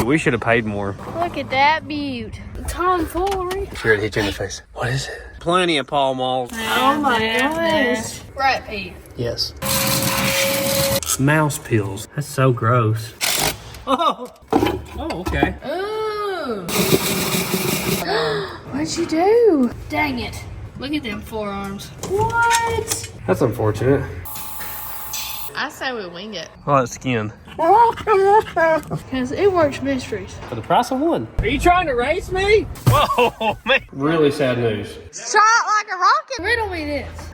We should have paid more. Look at that beaut. Tomfoolery. Sure, it hit you in the face. What is it? Plenty of Pall Malls. Oh my goodness. Rat pee. Yes. Mouse pills. That's so gross. Oh, okay. Ooh. What'd you do? Dang it. Look at them forearms. What? That's unfortunate. I say we wing it. Oh, that skin. Because it works mysteries. For the price of one. Are you trying to race me? Whoa, man. Really sad news. Shot like a rocket. Riddle me this.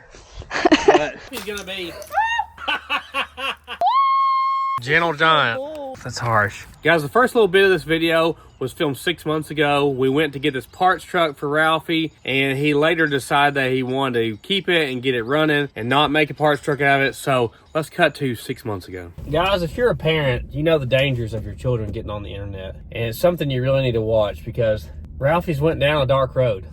But he's gonna be Gentle Giant. That's harsh. Guys, the first little bit of this video was filmed 6 months ago. We went to get this parts truck for Ralphie, and he later decided that he wanted to keep it and get it running and not make a parts truck out of it. So let's cut to 6 months ago. Guys, if you're a parent, you know the dangers of your children getting on the internet. And it's something you really need to watch because Ralphie's went down a dark road.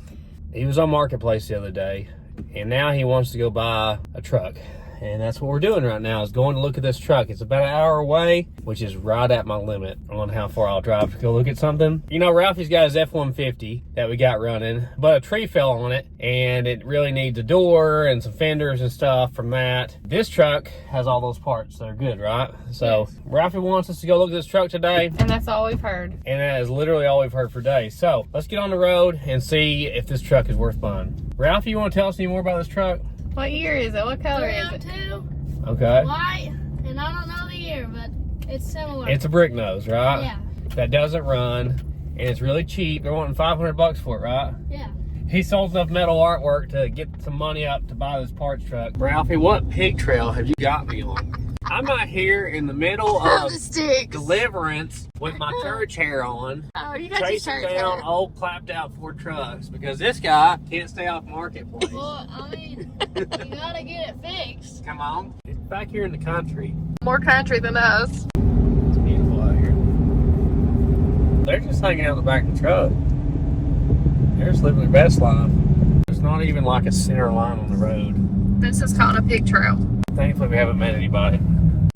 He was on Marketplace the other day, and now he wants to go buy a truck. And that's what we're doing right now, is going to look at this truck. It's about an hour away, which is right at my limit on how far I'll drive to go look at something. You know, Ralphie's got his F-150 that we got running, but a tree fell on it, and it really needs a door and some fenders and stuff from that. This truck has all those parts that are good, right? So yes. Ralphie wants us to go look at this truck today. And that's all we've heard. And that is literally all we've heard for days. So let's get on the road and see if this truck is worth buying. Ralphie, you want to tell us any more about this truck? What year is it? What color is it? Okay. White, and I don't know the year, but it's similar. It's a brick nose, right? Yeah. That doesn't run, and it's really cheap. They're wanting $500 for it, right? Yeah. He sold enough metal artwork to get some money up to buy this parts truck. Ralphie, what pig trail have you got me on? I'm out here in the middle of Deliverance with my church hair on, chasing down old clapped out Ford trucks because this guy can't stay off Marketplace. Well, I mean, you gotta get it fixed. Come on. It's back here in the country. More country than us. It's beautiful out here. They're just hanging out in the back of the truck. They're just living their best life. There's not even like a center line on the road. This is called a pig trail. Thankfully, we haven't met anybody.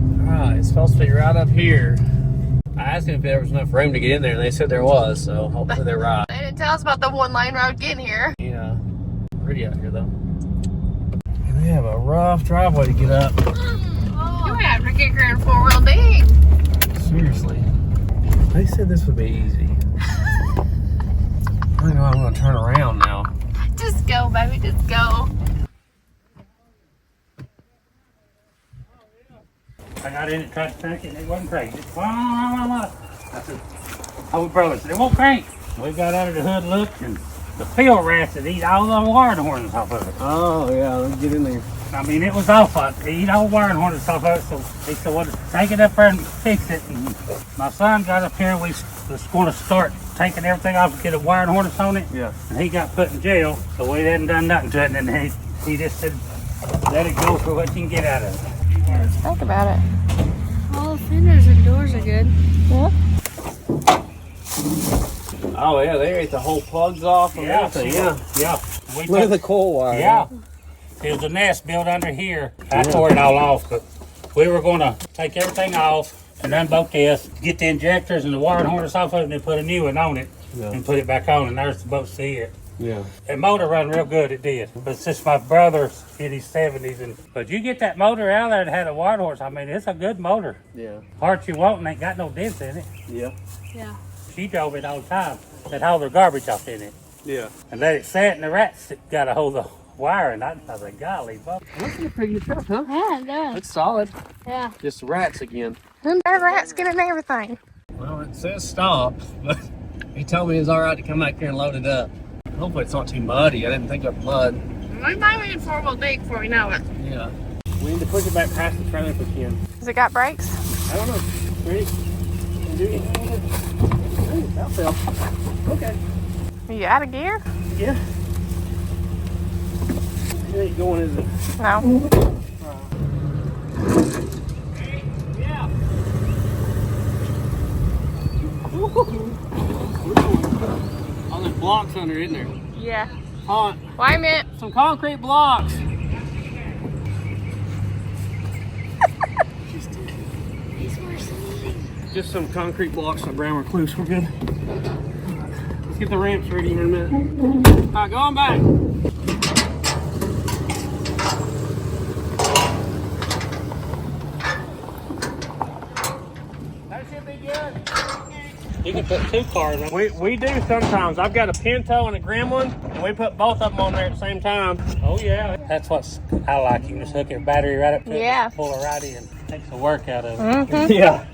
Alright, it's supposed to be right up here. I asked them if there was enough room to get in there, and they said there was, so hopefully they're right. They didn't tell us about the one-lane road getting here. Yeah, pretty out here, though. And they have a rough driveway to get up. Oh. You have to get here in four-wheel ding. Seriously. They said this would be easy. I don't know I'm going to turn around now. Just go, baby, just go. I got in it, tried to crank it, and it wasn't cranking. I said, oh, brother said, it won't crank. We got under the hood, looked, and the field rats that eat all the wiring harness off of it. Oh, yeah, let's get in there. I mean, it was off of it. They eat all the wiring harness off of it, so he said, well, take it up there and fix it. And my son got up here, we was going to start taking everything off and get a wiring harness on it. Yeah. And he got put in jail, so we hadn't done nothing to it, and then he just said, let it go for what you can get out of it. Think about it. All the fenders and doors are good. Yeah. Oh, yeah, they ate the whole plugs off and everything. Yeah. Look at the coal wire. Yeah. There was a nest built under here. I tore it all off, but we were going to take everything off and unbolt this, get the injectors and the wiring harness off of it, and then put a new one on it and put it back on, and there's the boat see it. Yeah. That motor run real good, it did. But since my brother's in his 70s, but you get that motor out there that had a wired horse, I mean, it's a good motor. Yeah. Parts you want and ain't got no dents in it. Yeah. Yeah. She drove it all the time. They'd haul their garbage off in it. Yeah. And let it sit, and the rats got a hold of the wire, and I was like, golly, fuck. Looks like a pretty good truck, huh? Yeah, it does. Looks solid. Yeah. Just rats again. Them bad rats getting everything. Well, it says stop, but he told me it was all right to come back here and load it up. Hopefully it's not too muddy. I didn't think of mud. We might be in four-wheel dig before we know it. Yeah. We need to push it back past the trailer if we can. Has it got brakes? I don't know. Ready? Can do it. Ooh, that fell. Okay. Are you out of gear? Yeah. It ain't going, is it? No. Yeah. All those blocks under in there. Yeah. Huh? Wait a minute. Some concrete blocks. Just some concrete blocks on brown recluse. We're good. Let's get the ramps ready here in a minute. All right, go on back. That should be good. You can put 2 cars on. We do sometimes. I've got a Pinto and a Gremlin, and we put both of them on there at the same time. Oh yeah, that's what I like. You can just hook your battery right up to it, Yeah. and pull it right in. Takes the work out of it. Yeah.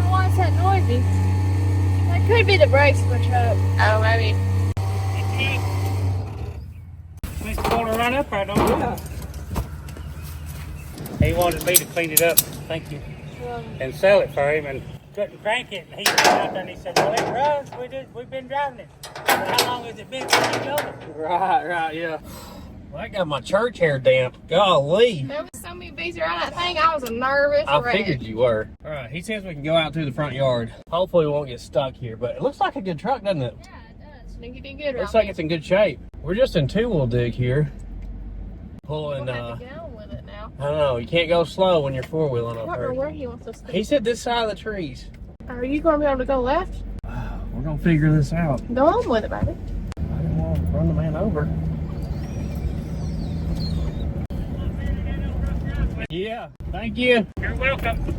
Why is that noisy? That could be the brakes of the truck. Oh, maybe. Let's pull it right up right now. Yeah. He wanted me to clean it up, thank you, and sell it for him, and couldn't crank it. And he went out there and he said, well, it runs. We've been driving it. How long has it been since you drove it? Right, yeah. Well, I got my church hair damp. Golly. There was so many bees around that thing, I was a nervous I wreck. figured you were. All right, he says we can go out through the front yard. Hopefully we won't get stuck here, but it looks like a good truck, doesn't it? Yeah, it does. I think you did good, Looks Ralphie. like it's in good shape. We're just in two-wheel dig here. Pulling, We'll have to get on with it now. I don't know, you can't go slow when you're four-wheeling I up don't know there. where he wants us to. He said this side of the trees. Are you going to be able to go left? We're gonna figure this out. Go on with it, baby. I didn't want to run the man over. Yeah, thank you. You're welcome.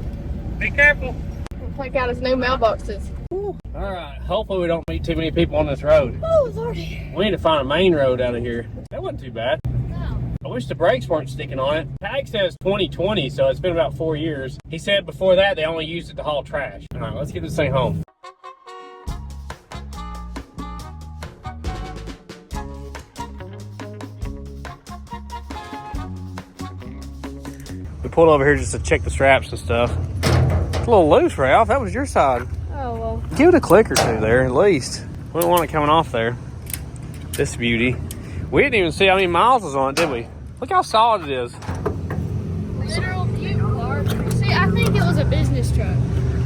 Be careful. We'll take out his new mailboxes. All right, hopefully we don't meet too many people on this road. Oh, Lordy. We need to find a main road out of here. That wasn't too bad. No. I wish the brakes weren't sticking on it. Tag says 2020, so it's been about 4 years. He said before that they only used it to haul trash. All right, let's get this thing home. We pulled over here just to check the straps and stuff. It's a little loose, Ralph. That was your side. Oh, well. Give it a click or two there, at least. We don't want it coming off there. This beauty. We didn't even see how many miles was on it, did we? Look how solid it is. Literal cute car. See, I think it was a business truck.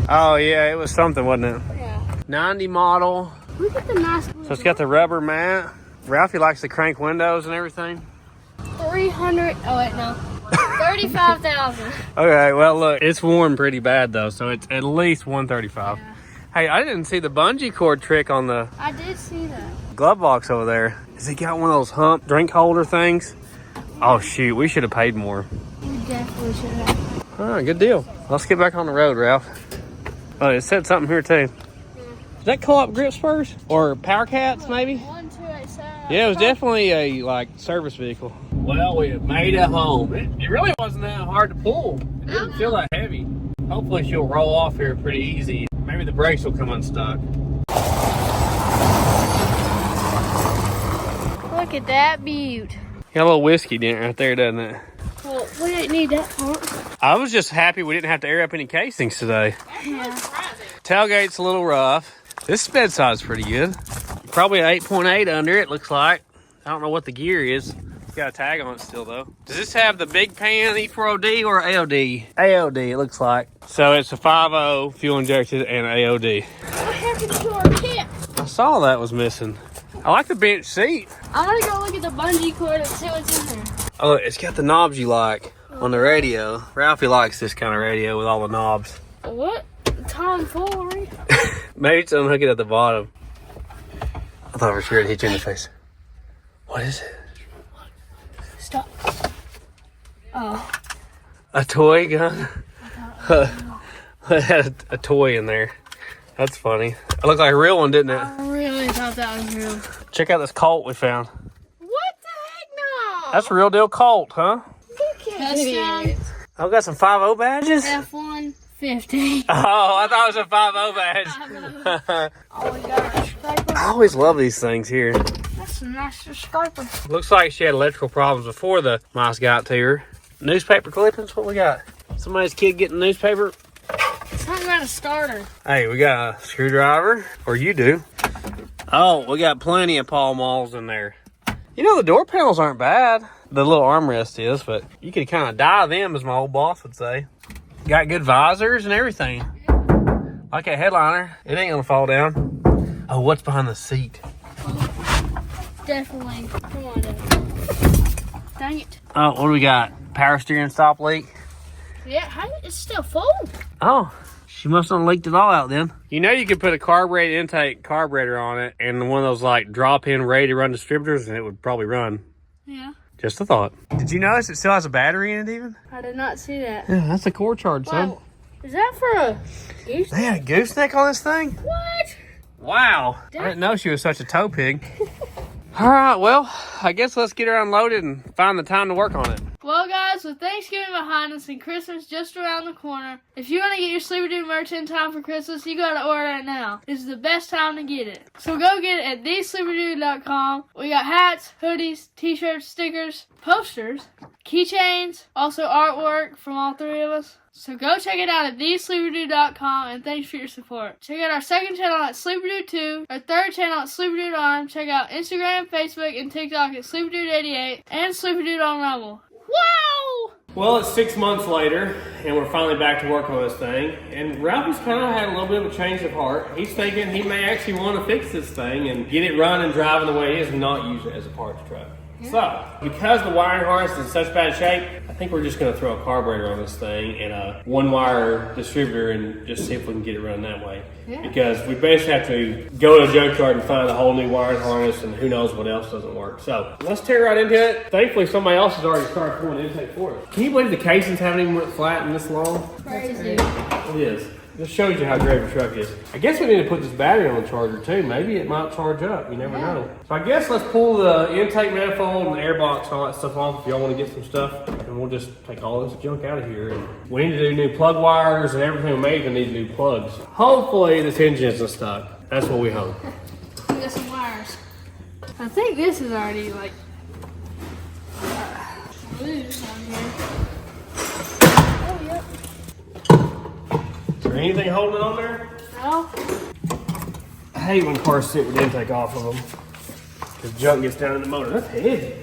Oh, yeah, it was something, wasn't it? Yeah. 90 model. Look at the nice So it's got the rubber mat. Ralphie likes to crank windows and everything. 300. Oh, wait, no. 35,000. Okay, well, look, it's worn pretty bad, though, so it's at least 135. Yeah. Hey, I didn't see the bungee cord trick on the I did see that. glove box over there. Has he got one of those hump drink holder things? Oh, shoot, we should have paid more. You definitely should have. All right, good deal. Let's get back on the road, Ralph. Oh, it said something here, too. Is that co-op grip spurs? Or power cats, maybe? 1287. Yeah, it was definitely a, like, service vehicle. Well, we have made it home. It really wasn't that hard to pull. It didn't feel that heavy. Hopefully she'll roll off here pretty easy. Maybe the brakes will come unstuck. Look at that beaut. Got a little whiskey dent right there, doesn't it? Well, we didn't need that part. I was just happy we didn't have to air up any casings today. Yeah. Tailgate's a little rough. This bed side's pretty good. Probably an 8.8 under it, looks like. I don't know what the gear is. It's got a tag on it still, though. Does this have the big pan E4OD or AOD? AOD, it looks like. So it's a 5.0 fuel injected and AOD. What happened to our kit? I saw that was missing. I like the bench seat. I'm gonna go look at the bungee cord and see what's in there. Oh, it's got the knobs you like on the radio. Ralphie likes this kind of radio with all the knobs. What? Tomfoolery. Maybe it's unhook it at the bottom. I thought for sure it'd hit you in the face. What is it? Stop. Oh. A toy gun? It had a toy in there. That's funny. It looked like a real one, didn't it? I really thought that was real. Check out this Colt we found. What the heck, no? That's a real deal Colt, huh? Custom I've got some 5.0 badges. F150. Oh, I thought it was a 5.0 badge. Oh, we got our scraper. I always love these things here. That's a nice scraper. Looks like she had electrical problems before the mice got to her. Newspaper clippings, what we got? Somebody's kid getting newspaper. Something about a starter. Hey, we got a screwdriver, or you do. Oh, we got plenty of Pall Malls in there. You know, the door panels aren't bad. The little armrest is, but you could kind of dye them, as my old boss would say. Got good visors and everything. Like a headliner. It ain't gonna fall down. Oh, what's behind the seat? Definitely. Come on, dang it. Oh, what do we got? Power steering stop leak? Yeah, it's still full. Oh, she must have leaked it all out then. You know you could put a carbureted intake carburetor on it and one of those like drop-in ready-to-run distributors and it would probably run. Yeah. Just a thought. Did you notice it still has a battery in it even? I did not see that. Yeah, that's a core charge, son. Wow. Is that for a goose? They had a gooseneck on this thing? What? Wow. I didn't know she was such a tow pig. All right, well, I guess let's get her unloaded and find the time to work on it. Well, guys, with Thanksgiving behind us and Christmas just around the corner, if you want to get your Sleepy Dude merch in time for Christmas, you got to order it now. This is the best time to get it. So go get it at thesleepydude.com. We got hats, hoodies, t-shirts, stickers, posters, keychains, also artwork from all three of us. So go check it out at thesleepydude.com, and thanks for your support. Check out our second channel at SleepyDude2, our third channel at SleepyDude Arm. Check out Instagram, Facebook, and TikTok at SleepyDude88 and SleepyDude on Rumble. Wow! Well, it's 6 months later, and we're finally back to work on this thing. And Ralphie's kind of had a little bit of a change of heart. He's thinking he may actually want to fix this thing and get it running, driving the way it is, and not use it as a parts truck. So, because the wiring harness is in such bad shape, I think we're just going to throw a carburetor on this thing and a one-wire distributor and just see if we can get it running that way. Yeah. Because we basically have to go to a junkyard and find a whole new wiring harness and who knows what else doesn't work. So, let's tear right into it. Thankfully, somebody else has already started pulling the intake for us. Can you believe the casings haven't even went flat and this long? Crazy. It is. This shows you how great the truck is. I guess we need to put this battery on the charger too. Maybe it might charge up. You never know. So I guess let's pull the intake manifold and the air box and all that stuff off if y'all want to get some stuff. And we'll just take all this junk out of here. And we need to do new plug wires and everything we made needs new plugs. Hopefully this engine isn't stuck. That's what we hope. We got some wires. I think this is already like loose on here. Oh, yep. Is there anything holding it on there? No. I hate when cars sit with the intake off of them. Because junk gets down in the motor. That's heavy.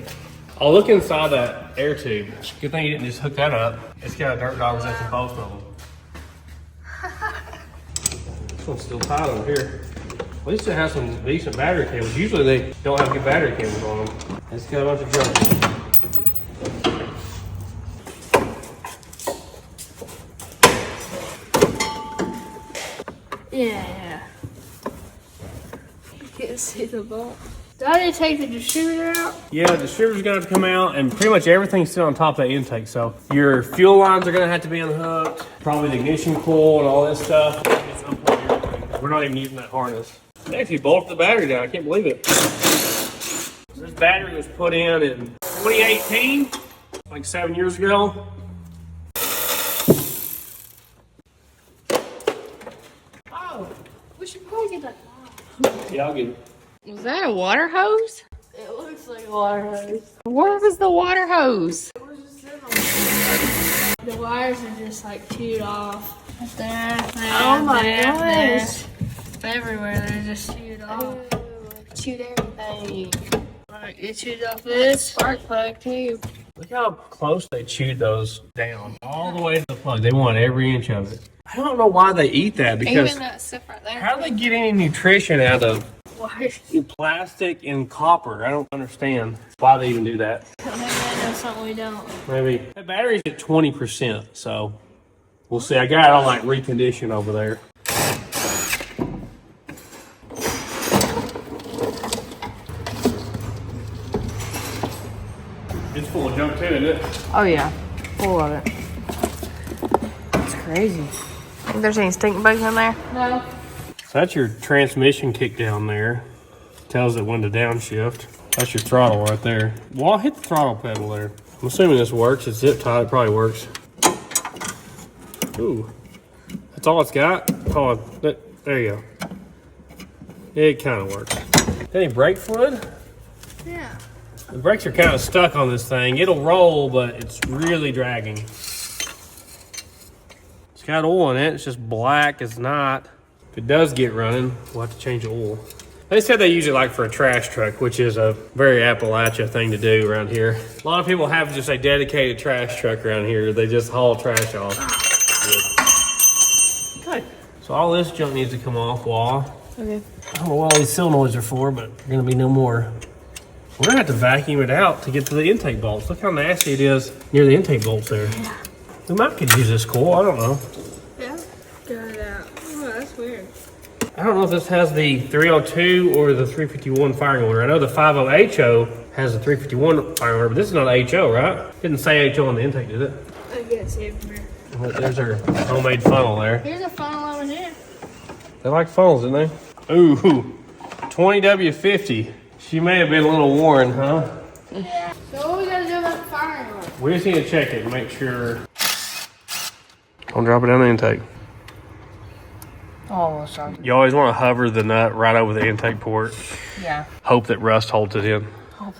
I'll look inside that air tube. Good thing you didn't just hook that up. It's got a dirt dog resistant in both of them. This one's still tight over here. At least it has some decent battery cables. Usually they don't have good battery cables on them. It's got a bunch of junk. Yeah. You can't see the bolt. Do I need to take the distributor out? Yeah, the distributor's gonna have to come out, and pretty much everything's still on top of that intake. So your fuel lines are gonna have to be unhooked, probably the ignition coil and all this stuff. We're not even using that harness. They actually bolted the battery down. I can't believe it. This battery was put in 2018, like 7 years ago. We should probably get that. Yeah, I'll get it. Was that a water hose? It looks like a water hose. Where was the water hose? It was just sitting on the wires are just like chewed off. There, Oh my gosh. Everywhere they're just chewed off. Chewed everything. Like it chewed off this. Spark plug too. Look how close they chewed those down. All the way to the plug. They want every inch of it. I don't know why they eat that because Even that stuff right there. how do they get any nutrition out of Wires. plastic and copper? I don't understand why they even do that. Maybe they know something we don't. Maybe. That battery's at 20%, so we'll see. I got it on like recondition over there. It's full of junk too, isn't it? Oh yeah, full of it. It's crazy. Think there's any stink bugs in there? No. So that's your transmission kick down there. Tells it when to downshift. That's your throttle right there. Well, I'll hit the throttle pedal there. I'm assuming this works. It's zip tied. It probably works. Ooh. That's all it's got? Oh, there you go. It kind of works. Any brake fluid? Yeah. The brakes are kind of stuck on this thing. It'll roll, but it's really dragging. It's got oil in it. It's just black as not. If it does get running, we'll have to change the oil. They said they use it like for a trash truck, which is a very Appalachia thing to do around here. A lot of people have just a dedicated trash truck around here. They just haul trash off. Yeah. So all this junk needs to come off while. Okay. I don't know what all these solenoids are for, but they're gonna be no more. We're gonna have to vacuum it out to get to the intake bolts. Look how nasty it is near the intake bolts there. Yeah. We might could use this coil, I don't know. Yeah. Get it out. Oh, that's weird. I don't know if this has the 302 or the 351 firing order. I know the 50HO has the 351 firing order, but this is not HO, right? Didn't say HO on the intake, did it? I can't see it from here. Look, there's our homemade funnel there. Here's a funnel over here. They like funnels, didn't they? Ooh, 20W50. She may have been a little worn, huh? Yeah. So what we gotta do about the firing order? We just need to check it and make sure. Don't drop it down the intake. Oh, sorry. You always want to hover the nut right over the intake port. Yeah. Hope that rust holds it in. Oh,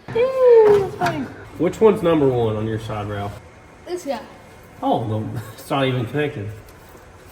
that's funny. Which one's number one on your side, Ralph? This guy. Oh, no, it's not even connected.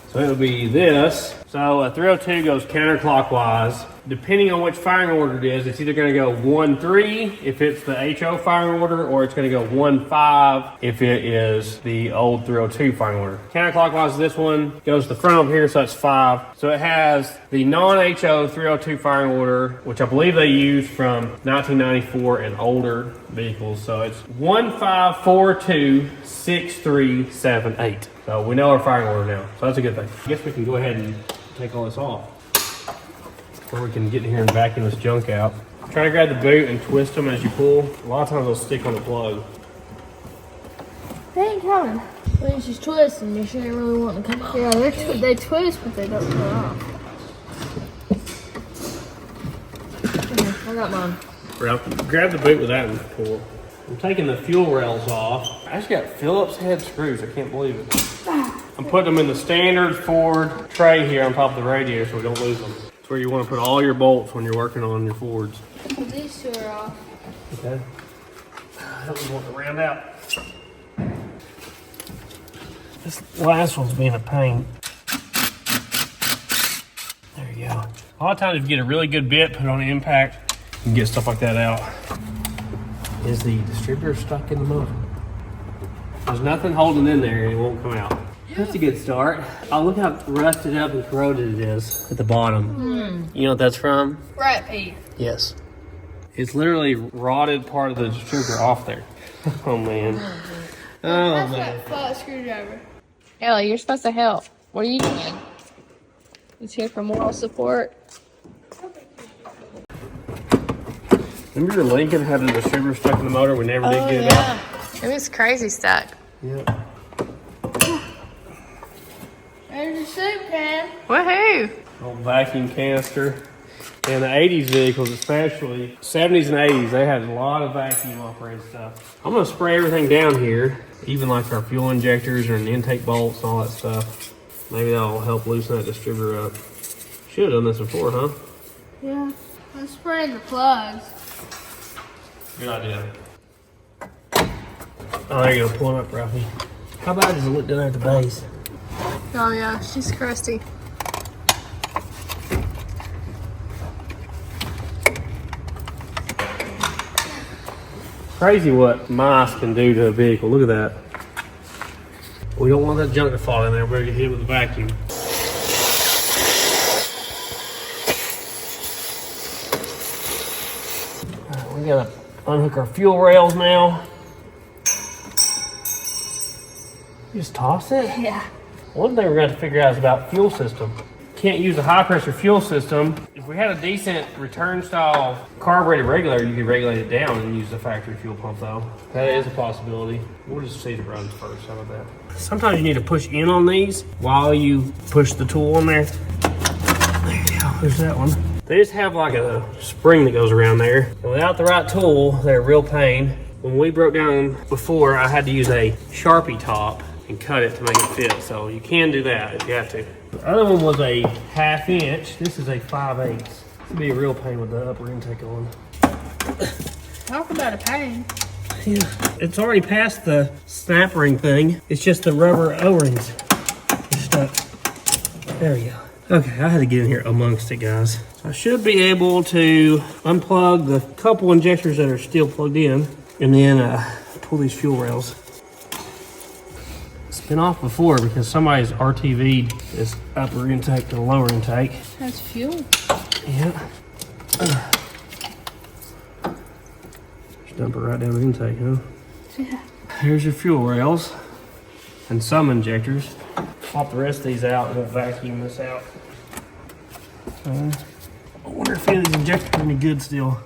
So it would be this. So a 302 goes counterclockwise. Depending on which firing order it is, it's either going to go 1-3 if it's the HO firing order, or it's going to go 1-5 if it is the old 302 firing order. Counterclockwise is this one. Goes to the front over here, so that's 5. So it has the non-HO 302 firing order, which I believe they use from 1994 and older vehicles. So it's 15426378. So we know our firing order now. So that's a good thing. I guess we can go ahead and take all this off. Or we can get in here and vacuum this junk out. Try to grab the boot and twist them as you pull. A lot of times they'll stick on the plug. They ain't coming. When she's twisting, you shouldn't really want to come out. Yeah, they twist, but they don't come off. Okay, I got mine. Ralph, grab the boot with that and pull. I'm taking the fuel rails off. I just got Phillips head screws. I can't believe it. I'm putting them in the standard Ford tray here on top of the radiator so we don't lose them. It's where you want to put all your bolts when you're working on your Fords. Well, these two are off. Okay. I don't want to round out. This last one's being a pain. There you go. A lot of times if you get a really good bit, put it on the impact, you can get stuff like that out. Is the distributor stuck in the motor? There's nothing holding in there and it won't come out. That's a good start. Oh, look how rusted up and corroded it is at the bottom. You know what that's from? Rat pee. Yes. It's literally rotted part of the distributor off there. Oh, man. Oh, That's man. that flat screwdriver. Ellie, you're supposed to help. What are you doing? He's here for moral support. Remember your Lincoln had the distributor stuck in the motor? We never did get it out. It was crazy stuck. Yeah. There's your soup can. Woohoo! Old vacuum canister. And the 80s vehicles, especially 70s and 80s, they had a lot of vacuum operated stuff. I'm gonna spray everything down here, even like our fuel injectors and intake bolts and all that stuff. Maybe that'll help loosen that distributor up. Should have done this before, huh? Yeah. I'm spraying the plugs. Good idea. Oh, there you go. Pull it up, Ralphie. How bad does it look down there at the base? Oh yeah, she's crusty. Crazy what mice can do to a vehicle. Look at that. We don't want that junk to fall in there. We're going to get hit with a vacuum. Right, we got to unhook our fuel rails now. You just toss it? Yeah. One thing we're going to have to figure out is about fuel system. Can't use a high pressure fuel system. If we had a decent return style carbureted regulator, you could regulate it down and use the factory fuel pump though. That is a possibility. We'll just see if it runs first. How about that? Sometimes you need to push in on these while you push the tool on there. There you go. There's that one. They just have like a spring that goes around there. And without the right tool, they're a real pain. When we broke down before, I had to use a Sharpie top and cut it to make it fit. So you can do that if you have to. The other one was a 1/2 inch. This is a 5/8. This would be a real pain with the upper intake on. Talk about a pain. Yeah, it's already past the snap ring thing. It's just the rubber O-rings are stuck. There we go. Okay, I had to get in here amongst it, guys. So I should be able to unplug the couple injectors that are still plugged in and then pull these fuel rails. been off before because somebody's RTV'd this upper intake to the lower intake. That's fuel. Yeah. Just dump it right down the intake, huh? Yeah. Here's your fuel rails and some injectors. Pop the rest of these out and we'll vacuum this out. I wonder if any of these injectors are any good still.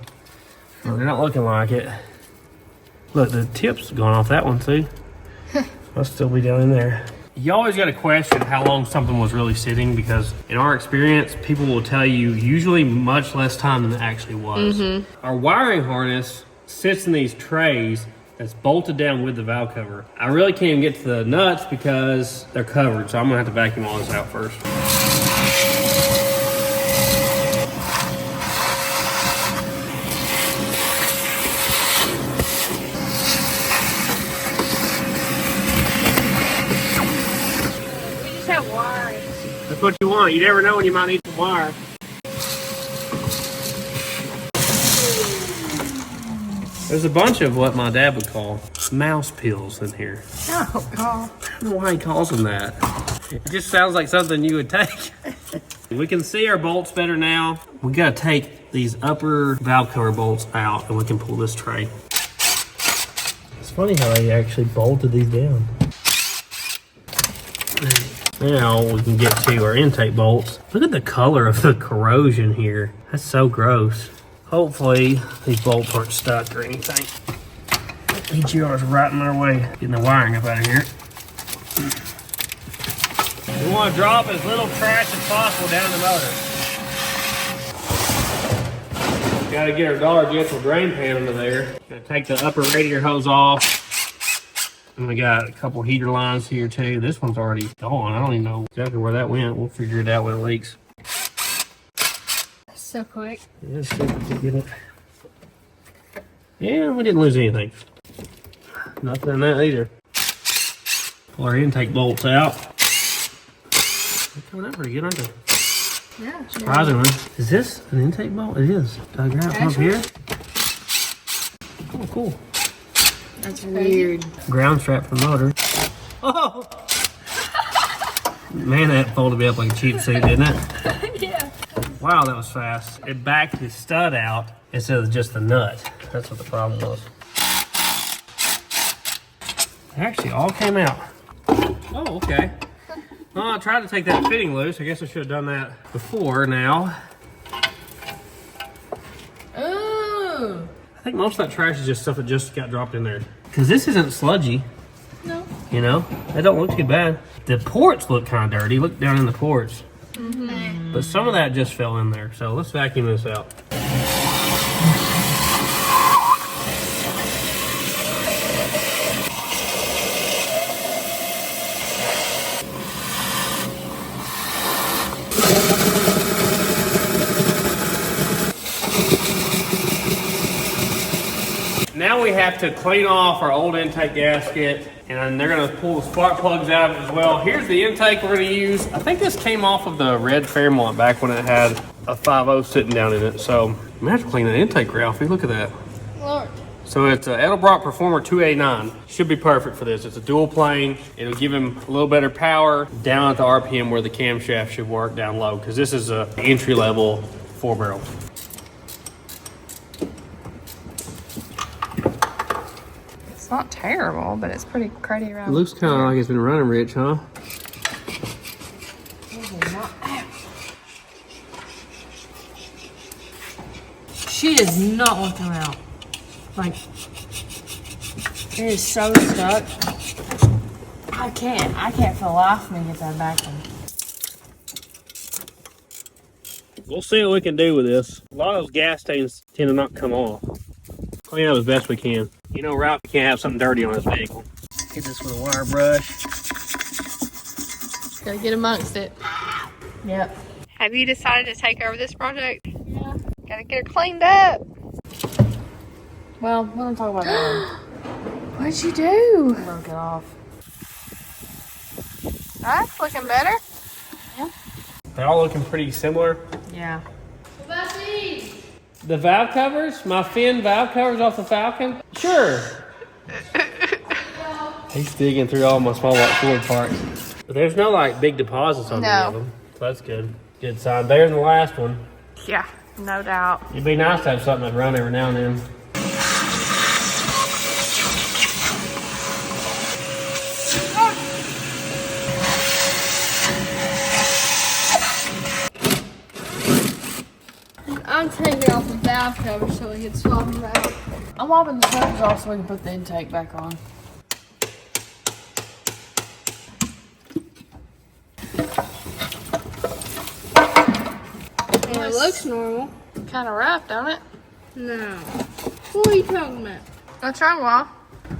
Well, they're not looking like it. Look, the tip's gone off that one too. Must still be down in there. You always got to question how long something was really sitting, because in our experience, people will tell you usually much less time than it actually was. Our wiring harness sits in these trays that's bolted down with the valve cover. I really can't even get to the nuts because they're covered, so I'm gonna have to vacuum all this out first. That's what you want. You never know when you might need some wire. There's a bunch of what my dad would call mouse pills in here. Oh, God. I don't know why he calls them that. It just sounds like something you would take. We can see our bolts better now. We gotta take these upper valve cover bolts out and we can pull this tray. It's funny how they actually bolted these down. Now we can get to our intake bolts. Look at the color of the corrosion here. That's so gross. Hopefully these bolts aren't stuck or anything. EGR's right in our way, getting the wiring up out of here. We want to drop as little trash as possible down the motor. Got to get our Dollar General drain pan under there. Got to take the upper radiator hose off. And we got a couple heater lines here too. This one's already gone. I don't even know exactly where that went. We'll figure it out when it leaks. So quick. Yeah, see if we can get it. Yeah, we didn't lose anything. Nothing in that either. Pull our intake bolts out. They're coming out pretty good, aren't they? Yeah. Surprisingly. Is this an intake bolt? It is. Did I grab it up here? Oh, cool. That's weird. Ground strap for the motor. Oh! Man, that folded me up like a cheap suit, didn't it? Yeah. Wow, that was fast. It backed the stud out instead of just the nut. That's what the problem was. They actually all came out. Oh, okay. Well, I tried to take that fitting loose. I guess I should have done that before now. Ooh. I think most of that trash is just stuff that just got dropped in there. Because this isn't sludgy. No. You know? They don't look too bad. The ports look kind of dirty. Look down in the ports. But some of that just fell in there. So let's vacuum this out. Now we have to clean off our old intake gasket, and they're going to pull the spark plugs out of it as well. Here's the intake we're going to use. I think this came off of the red Fairmont back when it had a 5.0 sitting down in it. So I'm going to have to clean the intake, Ralphie. Look at that. Lord. So it's an Edelbrock Performer 289. Should be perfect for this. It's a dual plane. It'll give him a little better power down at the RPM where the camshaft should work down low, because this is an entry-level 4-barrel. It's not terrible, but it's pretty cruddy around. It looks kind of like it's been running rich, huh? She does not want to come out. Like, it is so stuck. I can't for the life of me get that back in. We'll see what we can do with this. A lot of those gas stains tend to not come off. Clean up as best we can. You know, Ralphie can't have something dirty on his vehicle. Hit this with a wire brush. Gotta get amongst it. Yep. Have you decided to take over this project? Yeah. Gotta get her cleaned up. Well, we don't talk about that. What'd you do? I broke it off. That's looking better. Yeah. They're all looking pretty similar. Yeah. What about these? The valve covers, my fin valve covers off the Falcon? Sure. He's digging through all my small block Ford parts. But there's no like big deposits on any of them. So that's good. Good sign. Better than the last one. Yeah, no doubt. It'd be nice to have something that run every now and then. I'm taking off the valve cover so we can swap them out. I'm mopping the covers off so we can put the intake back on. And it looks normal. Kind of rough, don't it? No. What are you talking about? What's wrong, Mom?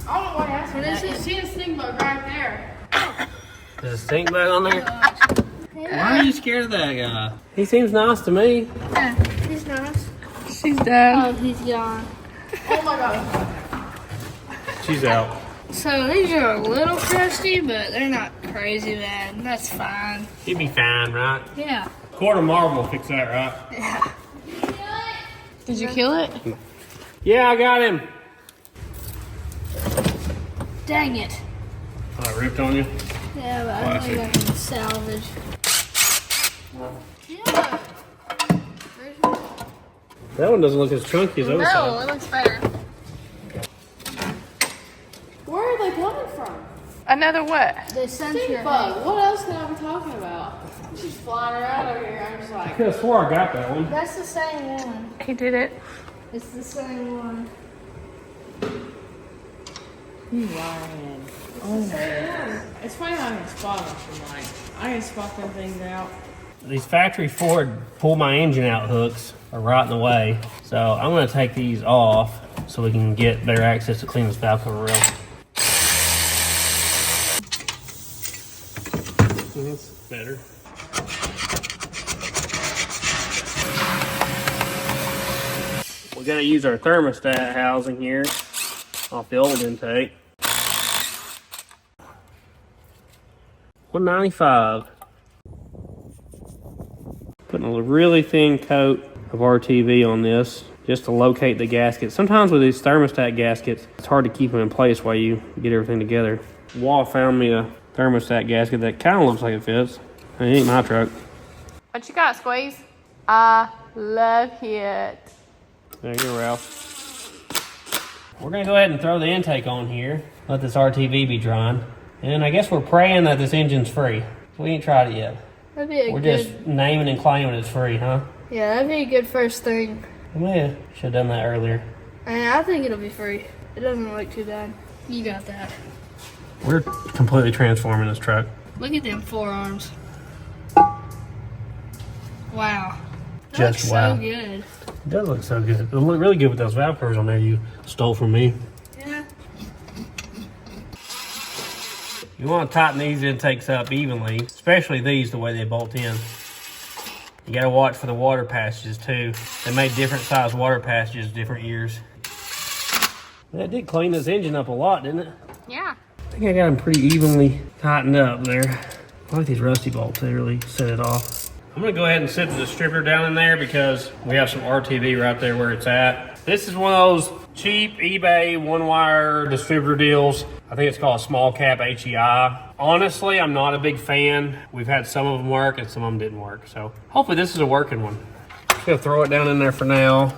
What is it? See a stink bug right there. There's a stink bug on there? Why are you scared of that guy? He seems nice to me. Yeah, he's nice. She's done. Oh, he's gone. Oh my god. She's out. So these are a little crusty, but they're not crazy bad. That's fine. He'd be fine, right? Yeah. Quarter marble will fix that, right? Yeah. Did you kill it? Yeah, I got him. Dang it. Oh, I ripped on you? Yeah, but I think I can salvage. Yeah. That one doesn't look as chunky as those. No, it looks better. Where are they coming from? Another what? They sent Stink your bug. What else can I be talking about? She's flying around over here. I'm just I like, could have swore I got that one. That's the same one. He did it. It's the same one. You lying. it's funny how I can spot them from like, I can spot them things out. These factory Ford pull my engine out hooks are right in the way. So I'm going to take these off so we can get better access to clean this valve cover rail. That's better. We got to use our thermostat housing here off the old intake. 195. Putting a really thin coat of RTV on this just to locate the gasket. Sometimes with these thermostat gaskets, it's hard to keep them in place while you get everything together. Wall found me a thermostat gasket that kind of looks like it fits. It ain't my truck. What you got, Squeeze? I love it. There you go, Ralph. We're gonna go ahead and throw the intake on here. Let this RTV be drying. And I guess we're praying that this engine's free. We ain't tried it yet. That'd be a We're good. just naming and claiming it's free, huh? Yeah, that'd be a good first thing. Yeah, should have done that earlier. And I think it'll be free. It doesn't look too bad. You got that. We're completely transforming this truck. Look at them forearms. Wow. That Just looks wow. so good. It does look so good. It'll look really good with those valve covers on there you stole from me. Yeah. You want to tighten these intakes up evenly, especially these the way they bolt in. You got to watch for the water passages too. They made different size water passages different years. That did clean this engine up a lot, didn't it? Yeah. I think I got them pretty evenly tightened up there. I like these rusty bolts, they really set it off. I'm gonna go ahead and set the distributor down in there because we have some RTV right there where it's at. This is one of those cheap eBay one-wire distributor deals. I think it's called a small cap HEI. Honestly, I'm not a big fan. We've had some of them work and some of them didn't work. So hopefully this is a working one. Just gonna throw it down in there for now.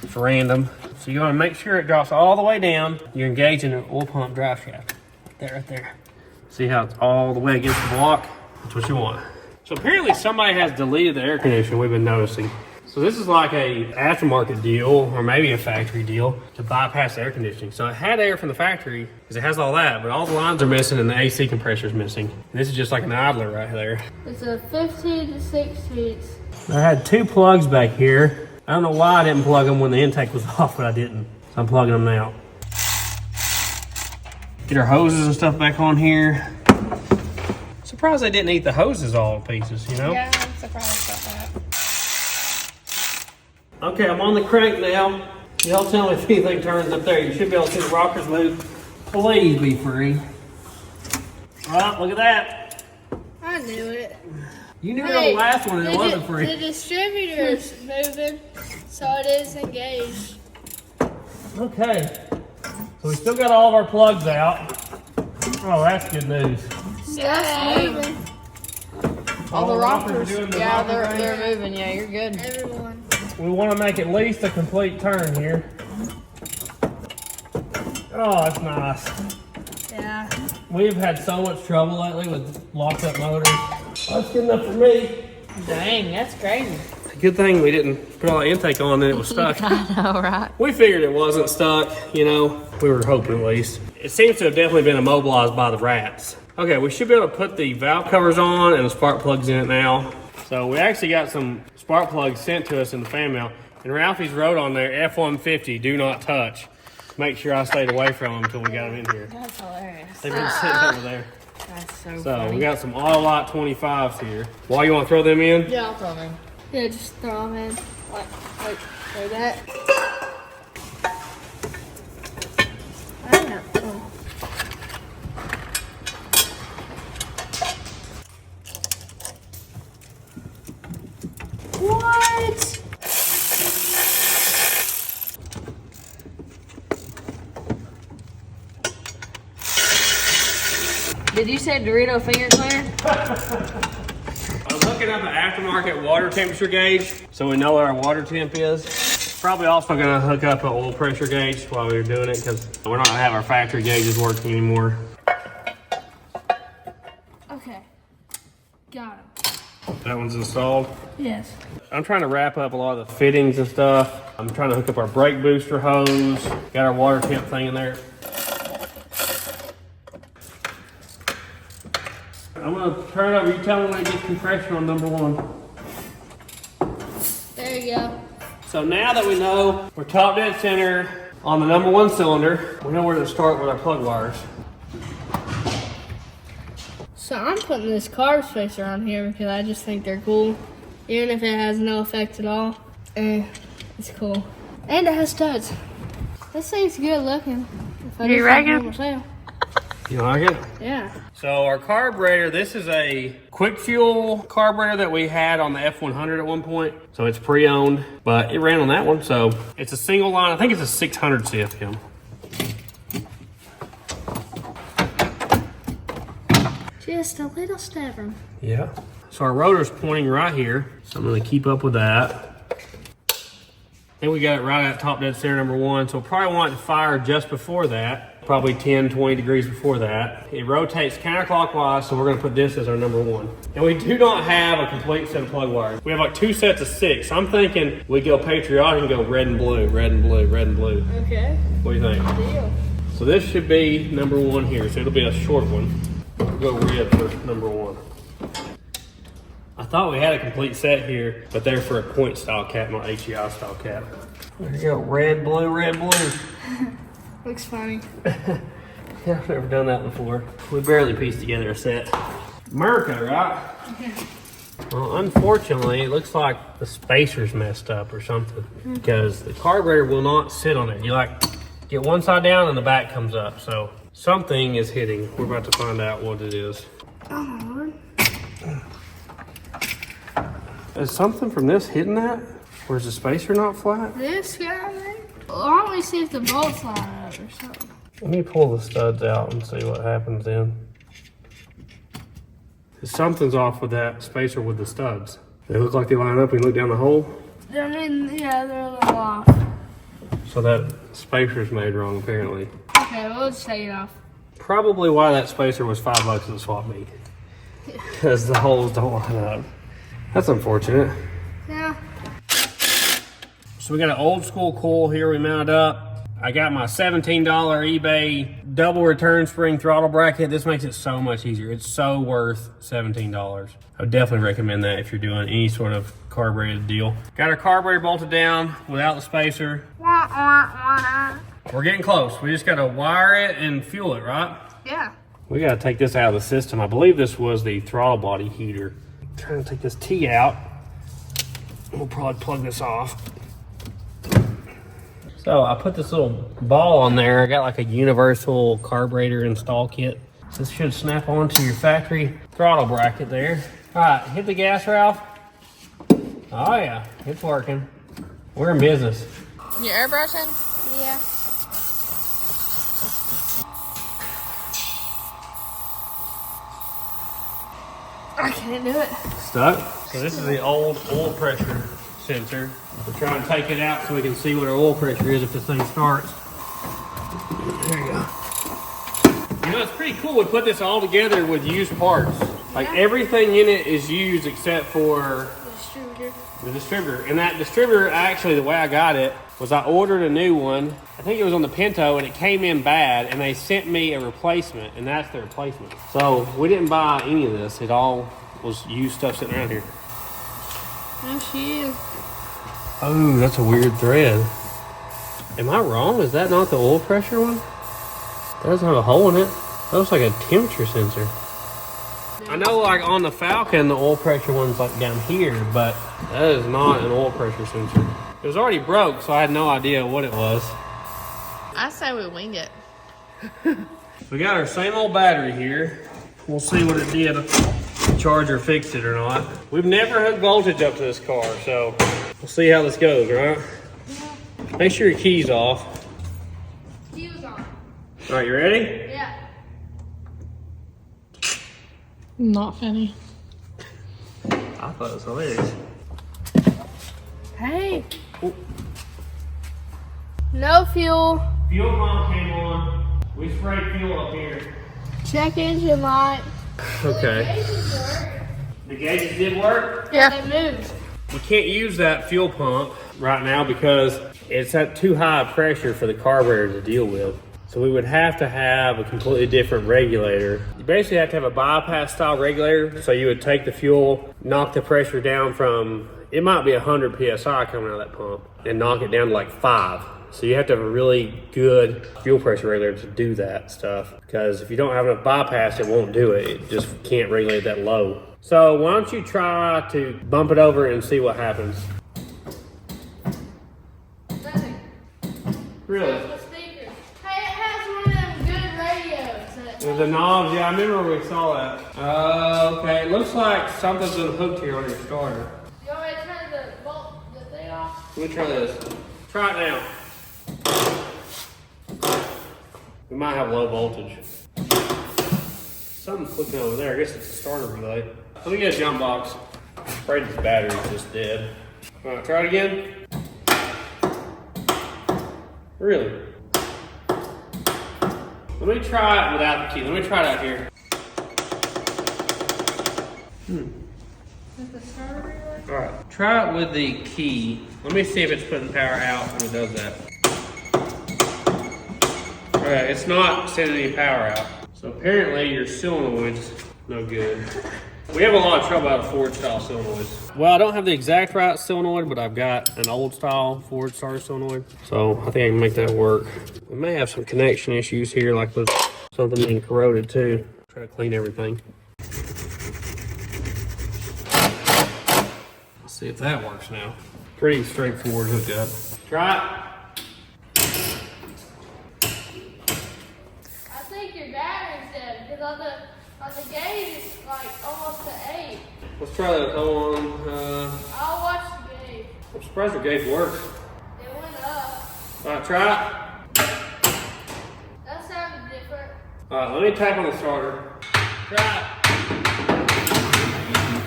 It's random. So you wanna make sure it drops all the way down. You're engaging an oil pump drive shaft. Right there. See how it's all the way against the block? That's what you want. So apparently somebody has deleted the air conditioner, we've been noticing. So this is like a aftermarket deal, or maybe a factory deal, to bypass air conditioning. So it had air from the factory, because it has all that, but all the lines are missing and the AC compressor is missing. And this is just like an idler right there. It's a 15 to 16. I had two plugs back here. I don't know why I didn't plug them when the intake was off, but I didn't. So I'm plugging them now. Get our hoses and stuff back on here. Surprised they didn't eat the hoses all to pieces, you know? Yeah, I'm surprised about that. Okay, I'm on the crank now. Y'all tell me if anything turns up there. You should be able to see the rockers move. Please be free. All right, look at that. I knew it. You knew it on the last one and it wasn't The free. distributor's moving, so it is engaged. Okay, so we still got all of our plugs out. Oh, that's good news. Yay. All the rockers. doing the Yeah, rocker they're thing. moving. Yeah, you're good. Everyone. We want to make at least a complete turn here. Oh, that's nice. Yeah. We've had so much trouble lately with locked up motors. That's good enough for me. Dang, that's crazy. Good thing we didn't put all the intake on and it was stuck. I know, right? We figured it wasn't stuck, you know. We were hoping at least. It seems to have definitely been immobilized by the rats. Okay, we should be able to put the valve covers on and the spark plugs in it now. So we actually got some spark plugs sent to us in the fan mail. And Ralphie's wrote on there, F150, do not touch. Make sure I stayed away from them until we got them in here. That's hilarious. They've been sitting over there. That's so So funny. we got some Autolot 25s here. Why, you want to throw them in? Yeah, I'll throw them in. Yeah, just throw them in. Like that. I know. Oh. What? Did you say Dorito finger cleaner? I was looking up an aftermarket water temperature gauge so we know what our water temp is. Probably also gonna hook up an oil pressure gauge while we were doing it because we're not gonna have our factory gauges working anymore. Okay. Got him. That one's installed. Yes. I'm trying to wrap up a lot of the fittings and stuff. I'm trying to hook up our brake booster hose. Got our water temp thing in there. I'm gonna turn it over. You tell me when it gets compression on number one. There you go. So now that we know we're top dead center on the number one cylinder, we know where to start with our plug wires. So I'm putting this carb spacer on here because I just think they're cool. Even if it has no effect at all. It's cool. And it has studs. This thing's good looking. If I You just reckon? do it myself. You like it? Yeah. So our carburetor, this is a quick fuel carburetor that we had on the F100 at one point. So it's pre-owned, but it ran on that one. So it's a single line. I think it's a 600 CFM. Just a little stubborn. Yeah. So our rotor's pointing right here. So I'm gonna keep up with that. Then we got it right at top dead center number one. So we'll probably want it to fire just before that. Probably 10, 20 degrees before that. It rotates counterclockwise, so we're gonna put this as our number one. And we do not have a complete set of plug wires. We have like 2 sets of 6. So I'm thinking we go patriotic and go red and blue, red and blue, red and blue. Okay. What do you think? Deal. So this should be number one here. So it'll be a short one. We'll go red for number one. I thought we had a complete set here, but they're for a point style cap, not HEI style cap. There you go, red, blue, red, blue. Looks funny. Yeah, I've never done that before. We barely pieced together a set. America, right? Well, unfortunately, it looks like the spacer's messed up or something because the carburetor will not sit on it. You like get one side down and the back comes up. So something is hitting. We're about to find out what it is. Oh my lord. Is something from this hitting that? Or is the spacer not flat? This guy, man? Why don't we see if the bolts line up or something? Let me pull the studs out and see what happens then. Something's off with that spacer with the studs. They look like they line up when you look down the hole. I mean, yeah, they're a little off. So that spacer's made wrong apparently. Okay, we'll just take it off. Probably why that spacer was $5 at the swap meet. Because the holes don't line up. That's unfortunate. Yeah. So we got an old school coil here we mounted up. I got my $17 eBay double return spring throttle bracket. This makes it so much easier. It's so worth $17. I would definitely recommend that if you're doing any sort of carbureted deal. Got our carburetor bolted down without the spacer. We're getting close. We just gotta wire it and fuel it, right? Yeah. We gotta take this out of the system. I believe this was the throttle body heater. I'm trying to take this T out. We'll probably plug this off. So I put this little ball on there. I got like a universal carburetor install kit. So this should snap onto your factory throttle bracket there. All right, hit the gas, Ralph. Oh yeah, it's working. We're in business. You airbrushing? Yeah. I can't do it. Stuck? So this is the old oil pressure sensor. We're trying to take it out so we can see what our oil pressure is if this thing starts. There you go. You know, it's pretty cool. We put this all together with used parts. Like everything in it is used except for the distributor. And that distributor, actually, the way I got it was I ordered a new one. I think it was on the Pinto, and it came in bad, and they sent me a replacement, and that's the replacement. So we didn't buy any of this. It all was used stuff sitting around here. There she is. Oh, that's a weird thread. Am I wrong? Is that not the oil pressure one? That doesn't have a hole in it. That looks like a temperature sensor. I know, like on the Falcon, the oil pressure one's like down here, but that is not an oil pressure sensor. It was already broke, so I had no idea what it was. I say we wing it. We got our same old battery here. We'll see what it did, if the charger fixed it or not. We've never hooked voltage up to this car, so we'll see how this goes, right? Yeah. Make sure your key's off. Key was on. All right, you ready? Yeah. Not funny. I thought it was hilarious. Hey. Ooh. No fuel. Fuel pump came on. We sprayed fuel up here. Check engine light. Okay. The gauges did work? Yeah. They moved. We can't use that fuel pump right now because it's at too high a pressure for the carburetor to deal with. So we would have to have a completely different regulator. You basically have to have a bypass style regulator. So you would take the fuel, knock the pressure down from, it might be 100 PSI coming out of that pump, and knock it down to like 5. So you have to have a really good fuel pressure regulator to do that stuff. Because if you don't have enough bypass, it won't do it. It just can't regulate that low. So why don't you try to bump it over and see what happens. Nothing. Really? The speaker. Hey, it has one of them good radios. There's the knobs, yeah, I remember we saw that. Okay, it looks like something's been hooked here on your starter. You want me to turn the thing off? Let me try this. Try it now. We might have low voltage. Something's clicking over there. I guess it's a starter relay. Let me get a jump box. I'm afraid this battery's just dead. All right, try it again. Really? Let me try it without the key. Let me try it out here. Is the starter relay? All right, try it with the key. Let me see if it's putting power out when it does that. All right, it's not sending any power out. So apparently your solenoid's no good. We have a lot of trouble out of Ford style solenoids. Well, I don't have the exact right solenoid, but I've got an old style Ford starter solenoid. So I think I can make that work. We may have some connection issues here, like with something being corroded too. Try to clean everything. Let's see if that works now. Pretty straightforward hookup. Try it. I think your battery's dead because on the gauge it's like almost to 8. Let's try that. Hold on. I'll watch the gauge. I'm surprised the gauge works. It went up. All right, try it. That sounded different. All right, let me tap on the starter. Try it.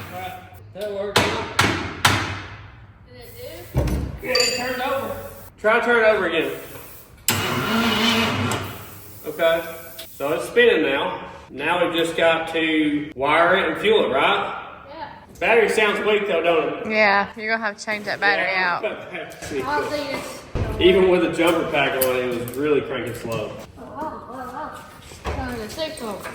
Try it. That worked. Did it do? Yeah, it turned over. Try to turn it over again. Okay, so it's spinning now. Now we've just got to wire it and fuel it, right? Yeah. Battery sounds weak though, don't it? Yeah, you're gonna have to change that battery out. I don't think it's. Even with a jumper pack on it, it was really cranking slow. Wow. Turn the 6 over.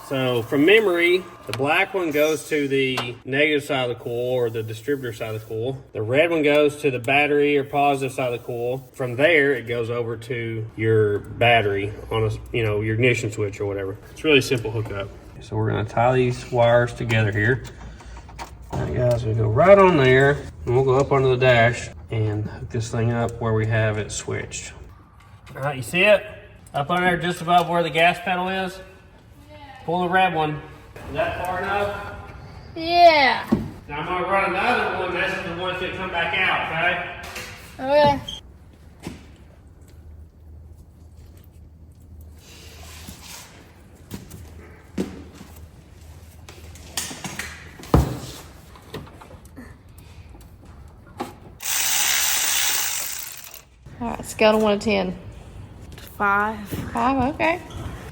So from memory, the black one goes to the negative side of the coil or the distributor side of the coil. The red one goes to the battery or positive side of the coil. From there, it goes over to your battery on a, your ignition switch or whatever. It's really simple hookup. So we're gonna tie these wires together here. All right, guys, we go right on there, and we'll go up onto the dash and hook this thing up where we have it switched. All right, you see it? Up on there just above where the gas pedal is? Pull the red one. Is that far enough? Yeah. Now I'm gonna run another one. That's the one that come back out, okay? Okay. Scale to 1 to 10. 5. 5, okay.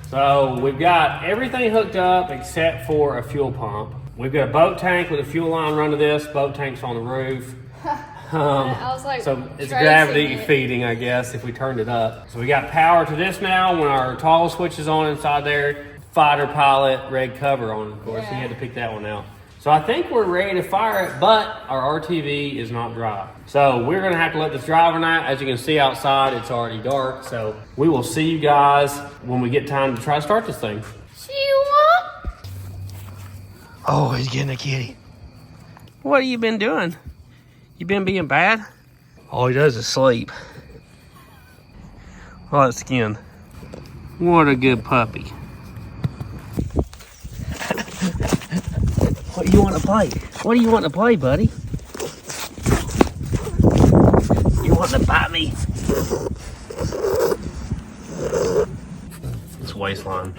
So we've got everything hooked up except for a fuel pump. We've got a boat tank with a fuel line run to this. Boat tank's on the roof. I was like, so it's tracing gravity it. feeding, I guess, if we turned it up. So we got power to this now. When our toggle switch is on inside there, fighter pilot red cover on, of course. He had to pick that one out. So I think we're ready to fire it, but our RTV is not dry. So we're gonna have to let this dry overnight. As you can see outside, it's already dark. So we will see you guys when we get time to try to start this thing. Oh, he's getting a kitty. What have you been doing? You been being bad? All he does is sleep. Oh, that skin. What a good puppy. What do you want to play? What do you want to play, buddy? You want to bite me? It's waistline.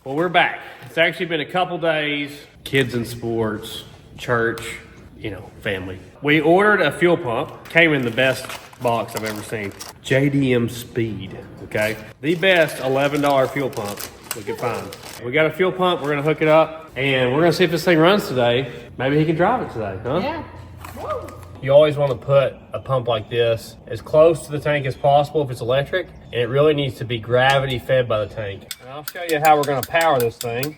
Well, we're back. It's actually been a couple days. Kids in sports, church, you know, family. We ordered a fuel pump. Came in the best box I've ever seen. JDM Speed, okay? The best $11 fuel pump we could find. We got a fuel pump. We're gonna hook it up and we're gonna see if this thing runs today. Maybe he can drive it today, huh? Yeah. You always want to put a pump like this as close to the tank as possible if it's electric, and it really needs to be gravity fed by the tank. And I'll show you how we're going to power this thing.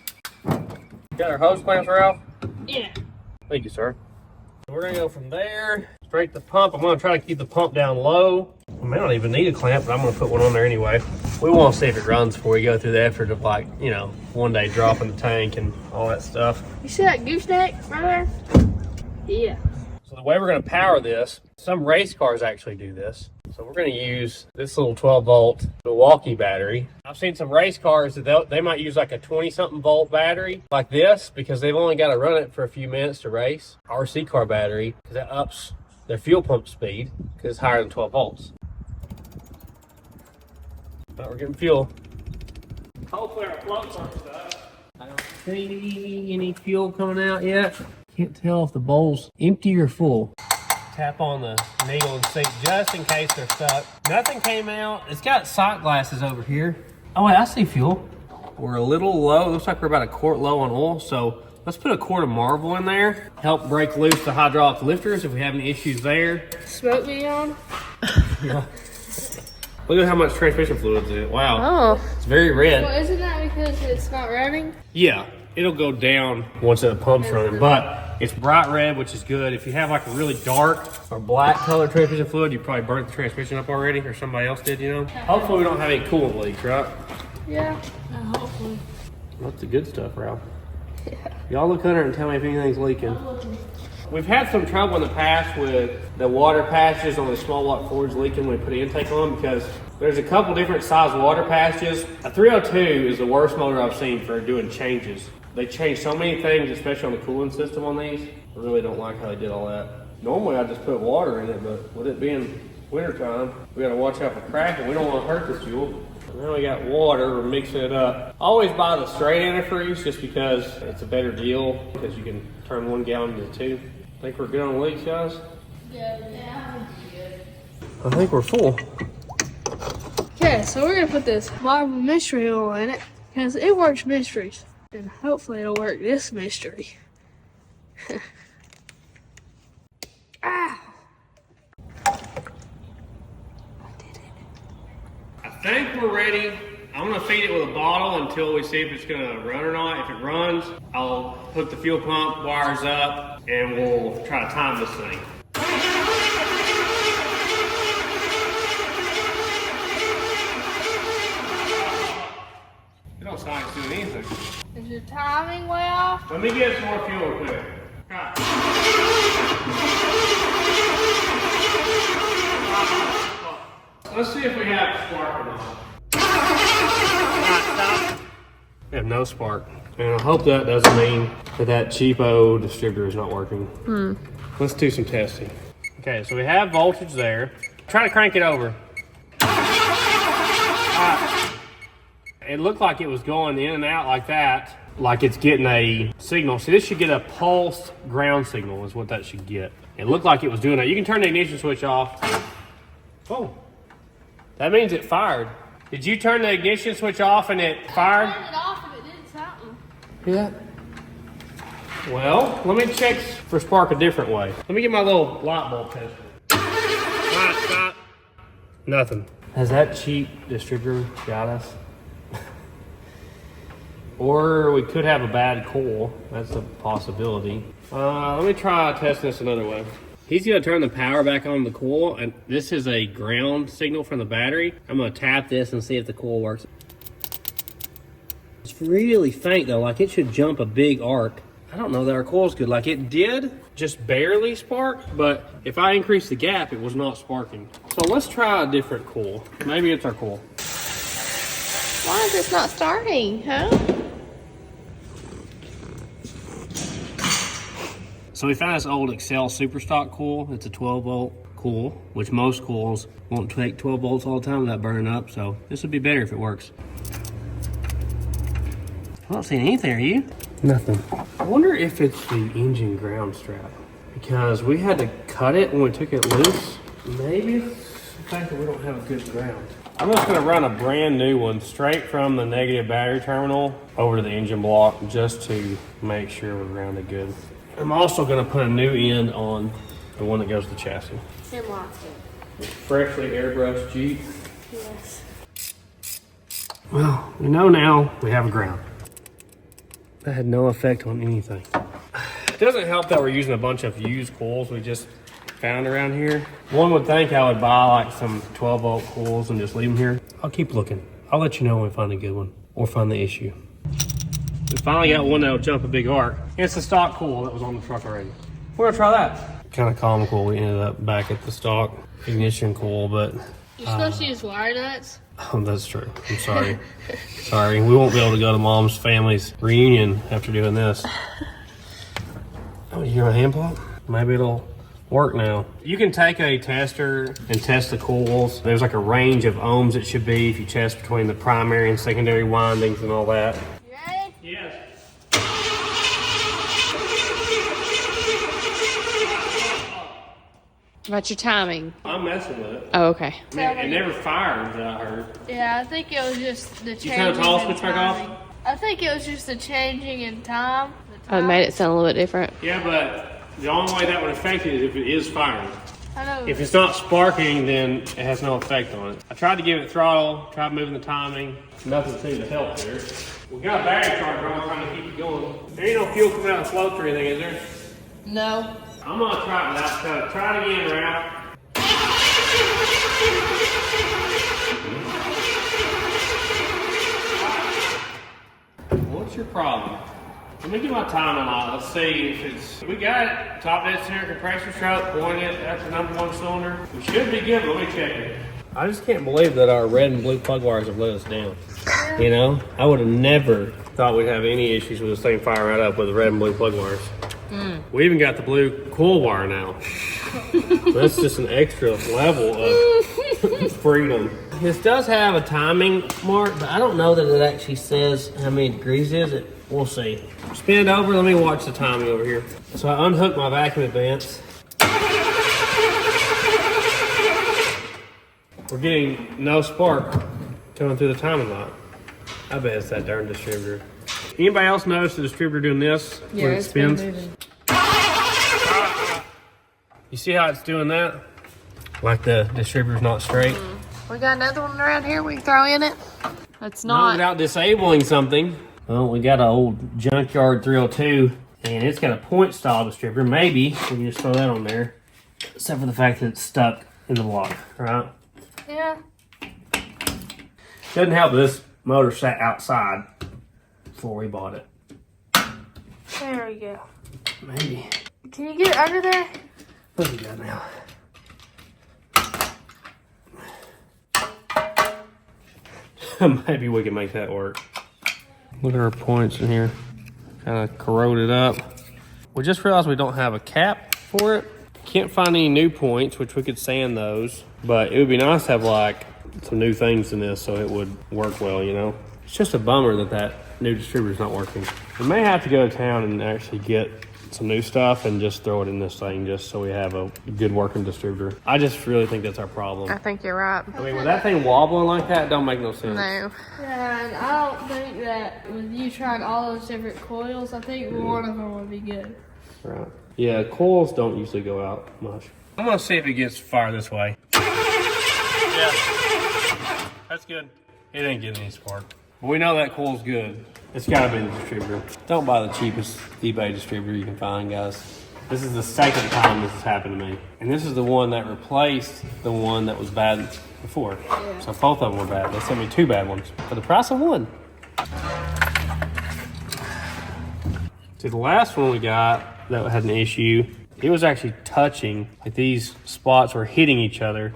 Got our hose clamps, Ralph? Yeah. Thank you, sir. We're going to go from there straight to the pump. I'm going to try to keep the pump down low. We may not even need a clamp, but I'm going to put one on there anyway. We want to see if it runs before we go through the effort of, like, you know, one day dropping the tank and all that stuff. You see that gooseneck right there? Yeah. So the way we're going to power this, some race cars actually do this. So we're going to use this little 12-volt Milwaukee battery. I've seen some race cars that they might use like a 20-something volt battery like this because they've only got to run it for a few minutes to race. RC car battery, because that ups their fuel pump speed because it's higher than 12 volts. But we're getting fuel. Hopefully our floats aren't stuck. I don't see any fuel coming out yet. Can't tell if the bowl's empty or full. Tap on the needle and see just in case they're stuck. Nothing came out. It's got sight glasses over here. Oh wait, I see fuel. We're a little low. Looks like we're about a quart low on oil. So let's put a quart of Marvel in there. Help break loose the hydraulic lifters if we have any issues there. Smoke me on. Yeah. Look at how much transmission fluid's in it. Wow. Oh. It's very red. Well, isn't that because it's not running? Yeah. It'll go down once the pump's running, but it's bright red, which is good. If you have like a really dark or black colored transmission fluid, you probably burnt the transmission up already, or somebody else did, you know? Hopefully we don't have any coolant leaks, right? Yeah. Hopefully. That's the good stuff, Ralph. Yeah. Y'all look under and tell me if anything's leaking. We've had some trouble in the past with the water passages on the small block Fords leaking when we put the intake on because there's a couple different size water passages. A 302 is the worst motor I've seen for doing changes. They changed so many things, especially on the cooling system on these. I really don't like how they did all that. Normally I just put water in it, but with it being wintertime, we gotta watch out for cracking. We don't want to hurt the fuel. Now we got water, we're mixing it up. I always buy the straight antifreeze just because it's a better deal because you can turn 1 gallon into 2. Think we're good on leaks, guys? Yeah. I think we're full. Okay, so we're gonna put this Marvel mystery oil in it because it works mysteries. And hopefully it'll work this mystery. Ow! I think we're ready. I'm gonna feed it with a bottle until we see if it's gonna run or not. If it runs, I'll hook the fuel pump wires up and we'll try to time this thing. It don't sound like it's doing anything. Is your timing way off? Let me get some more fuel quick. Right. Let's see if we have spark or not. We have no spark. And I hope that doesn't mean that cheapo distributor is not working. Let's do some testing. Okay, so we have voltage there. Try to crank it over. It looked like it was going in and out like that. like it's getting a signal. See, this should get a pulsed ground signal is what that should get. It looked like it was doing that. You can turn the ignition switch off. Oh, that means it fired. Did you turn the ignition switch off and it fired? I turned it off and it did something. Yeah. Well, let me check for spark a different way. Let me get my little light bulb tester. Stop. Nothing. Has that cheap distributor got us? Or we could have a bad coil. That's a possibility. Let me try testing this another way. He's gonna turn the power back on the coil, and this is a ground signal from the battery. I'm gonna tap this and see if the coil works. It's really faint though, like it should jump a big arc. I don't know that our coil's good. Like it did just barely spark, but if I increase the gap, it was not sparking. So let's try a different coil. Maybe it's our coil. Why is this not starting, huh? So we found this old Excel Superstock coil. It's a 12 volt coil, which most coils won't take 12 volts all the time without burning up. So this would be better if it works. I don't see anything, are you? Nothing. I wonder if it's the engine ground strap, because we had to cut it when we took it loose. Maybe it's the fact that we don't have a good ground. I'm just gonna run a brand new one straight from the negative battery terminal over to the engine block just to make sure we're grounded good. I'm also gonna put a new end on the one that goes to the chassis. Tim lost it. Freshly airbrushed Jeep. Yes. Well, we know now we have a ground. That had no effect on anything. It doesn't help that we're using a bunch of used coils we just found around here. One would think I would buy like some 12 volt coils and just leave them here. I'll keep looking. I'll let you know when we find a good one or find the issue. We finally got one that'll jump a big arc. It's the stock coil that was on the truck already. We're gonna try that. Kind of comical, we ended up back at the stock ignition coil, but You're supposed to use wire nuts. oh, that's true. I'm sorry. Sorry, we won't be able to go to Mom's family's reunion after doing this. Oh, you hear my hand pop? Maybe it'll work now. You can take a tester and test the coils. There's like a range of ohms it should be if you test between the primary and secondary windings and all that. You ready? Yes. About your timing. I'm messing with it. Oh, okay. It never fired that I heard. Yeah, I think it was just the changing turn the tall in switch back off? timing. I think it was just the changing in time. Oh, it made it sound a little bit different. Yeah, but the only way that would affect it is if it is firing. I know. If it's not sparking, then it has no effect on it. I tried to give it throttle, tried moving the timing. Nothing seemed to help there. We got a battery charger on trying to keep it going. There ain't no fuel coming out of the float or anything, is there? No. I'm gonna try it without cut. Try it again, Ralph. What's your problem? Let me get my timing on. Let's see if it's. We got it. Top dead center compressor stroke, pointing it at the #1 cylinder. We should be good. Let me check it. I just can't believe that our red and blue plug wires have let us down. You know, I would have never thought we'd have any issues with this thing firing right up with the red and blue plug wires. We even got the blue coil wire now. That's just an extra level of freedom. This does have a timing mark, but I don't know that it actually says how many degrees is it. We'll see. Spin it over, let me watch the timing over here. So I unhooked my vacuum advance. We're getting no spark coming through the timing light. I bet it's that darn distributor. Anybody else notice the distributor doing this when it spins? You see how it's doing that? Like the distributor's not straight? We got another one around here we can throw in it? That's Not not. without disabling something. Well, we got an old junkyard 302, and it's got a point style distributor. Maybe we can just throw that on there, except for the fact that it's stuck in the block, right? Yeah. Doesn't help that this motor sat outside before we bought it. There we go. Maybe. Can you get it under there? What do we got now? Maybe we can make that work. Look at our points in here. Kind of corroded up. We just realized we don't have a cap for it. Can't find any new points, which we could sand those. But it would be nice to have like some new things in this so it would work well, you know? It's just a bummer that that new distributor's not working. We may have to go to town and actually get some new stuff and just throw it in this thing just so we have a good working distributor. I just really think that's our problem. I think you're right. I mean, with that thing wobbling like that, it don't make no sense. No. Yeah, and I don't think that with you trying all those different coils, I think one of them would be good. Right. Yeah, coils don't usually go out much. I'm gonna see if it gets fire this way. Yeah, that's good. It ain't getting any spark. But we know that coil's good. It's gotta be the distributor. Don't buy the cheapest eBay distributor you can find, guys. This is the second time this has happened to me. And this is the one that replaced the one that was bad before. Yeah. So both of them were bad. They sent me 2 bad ones for the price of 1. See, the last one we got that had an issue, it was actually touching. Like these spots were hitting each other.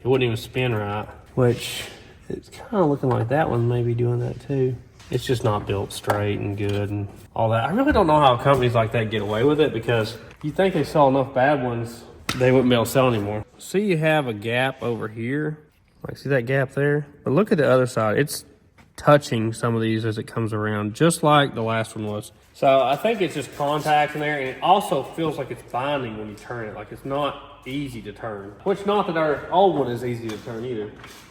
It wouldn't even spin right, which it's kind of looking like that one may be doing that too. It's just not built straight and good and all that. I really don't know how companies like that get away with it, because you think they sell enough bad ones, they wouldn't be able to sell anymore. See, you have a gap over here. Like, see that gap there? But look at the other side. It's touching some of these as it comes around, just like the last one was. So I think it's just contact in there, and it also feels like it's binding when you turn it. Like it's not easy to turn, which not that our old one is easy to turn either.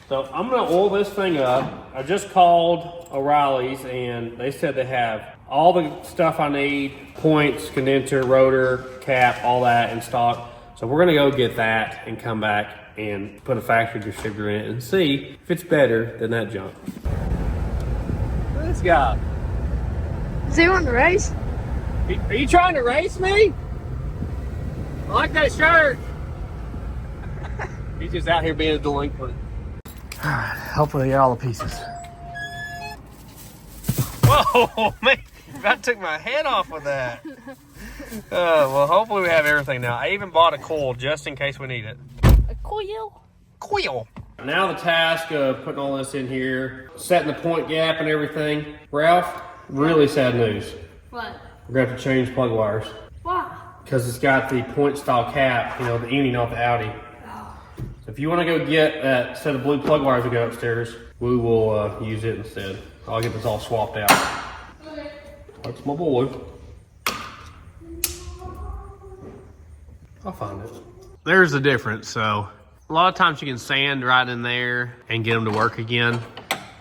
So I'm gonna oil this thing up. I just called O'Reilly's and they said they have all the stuff I need, points, condenser, rotor, cap, all that in stock. So we're gonna go get that and come back and put a factory distributor in it and see if it's better than that junk. Look at this guy. Does he want to race? Are you trying to race me? I like that shirt. He's just out here being a delinquent. All right, hopefully they get all the pieces. Whoa, man, that took my head off with that. Well, hopefully we have everything now. I even bought a coil just in case we need it. A coil? Coil. Now the task of putting all this in here, setting the point gap and everything. Ralph, really sad news. What? We're gonna have to change plug wires. Why? Because it's got the point style cap, you know, the innie, not the outie. So if you want to go get that set of blue plug wires we got upstairs, we will use it instead. I'll get this all swapped out. Okay. That's my boy. I'll find it. There's the difference. So a lot of times you can sand right in there and get them to work again,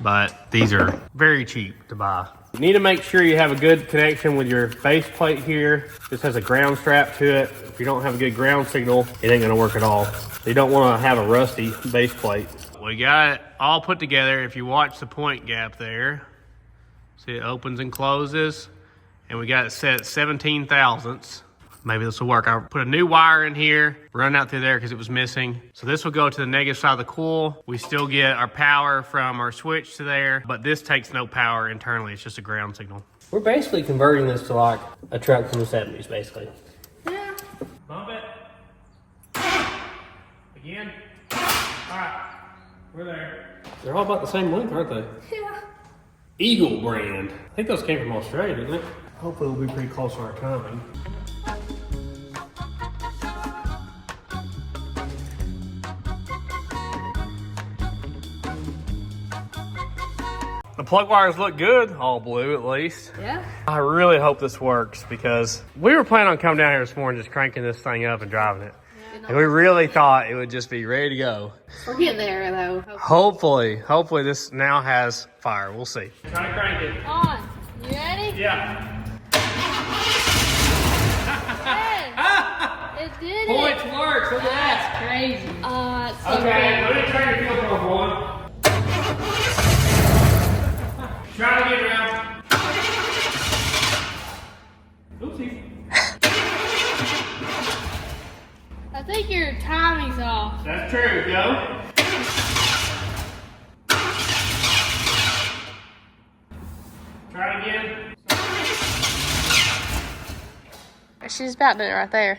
but these are very cheap to buy. You need to make sure you have a good connection with your base plate here. This has a ground strap to it. If you don't have a good ground signal, it ain't gonna work at all. So you don't wanna have a rusty base plate. We got it all put together. If you watch the point gap there, see it opens and closes, and we got it set at 17 thousandths. Maybe this will work. I'll put a new wire in here, run out through there because it was missing. So this will go to the negative side of the coil. We still get our power from our switch to there, but this takes no power internally. It's just a ground signal. We're basically converting this to like a truck from the 70s, basically. Yeah. Bump it. Again. All right, we're there. They're all about the same length, aren't they? Yeah. Eagle brand. I think those came from Australia, didn't they? Hopefully we'll be pretty close to our timing. The plug wires look good, all blue at least. Yeah. I really hope this works because we were planning on coming down here this morning just cranking this thing up and driving it. Yeah. And we really thought it would just be ready to go. We'll get there though. Hopefully this now has fire. We'll see. Try to crank it. On. You ready? Yeah. Yes. It did it. Points works. Look at that. That's crazy. It's so Okay, let me try to feel for one. Try to get around. Oopsie. I think your timing's off. That's true, go. Try it again. She's about to do it right there.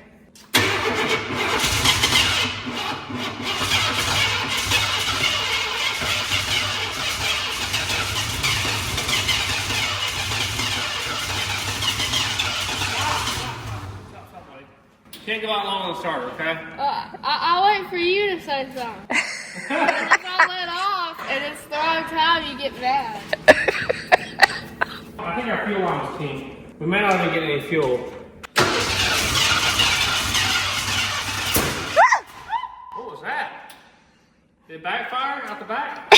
Can't go out long on the starter, okay? I'll wait for you to say something. If I let off and it's the wrong time, you get mad. I think our fuel line was kinked. We may not even get any fuel. What was that? Did it backfire out the back?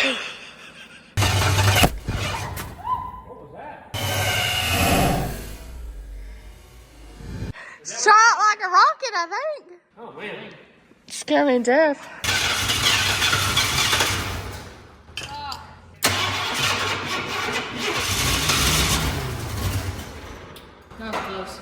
What was that? Shot like a rocket, I think. Oh man. Scared me to death. That was close.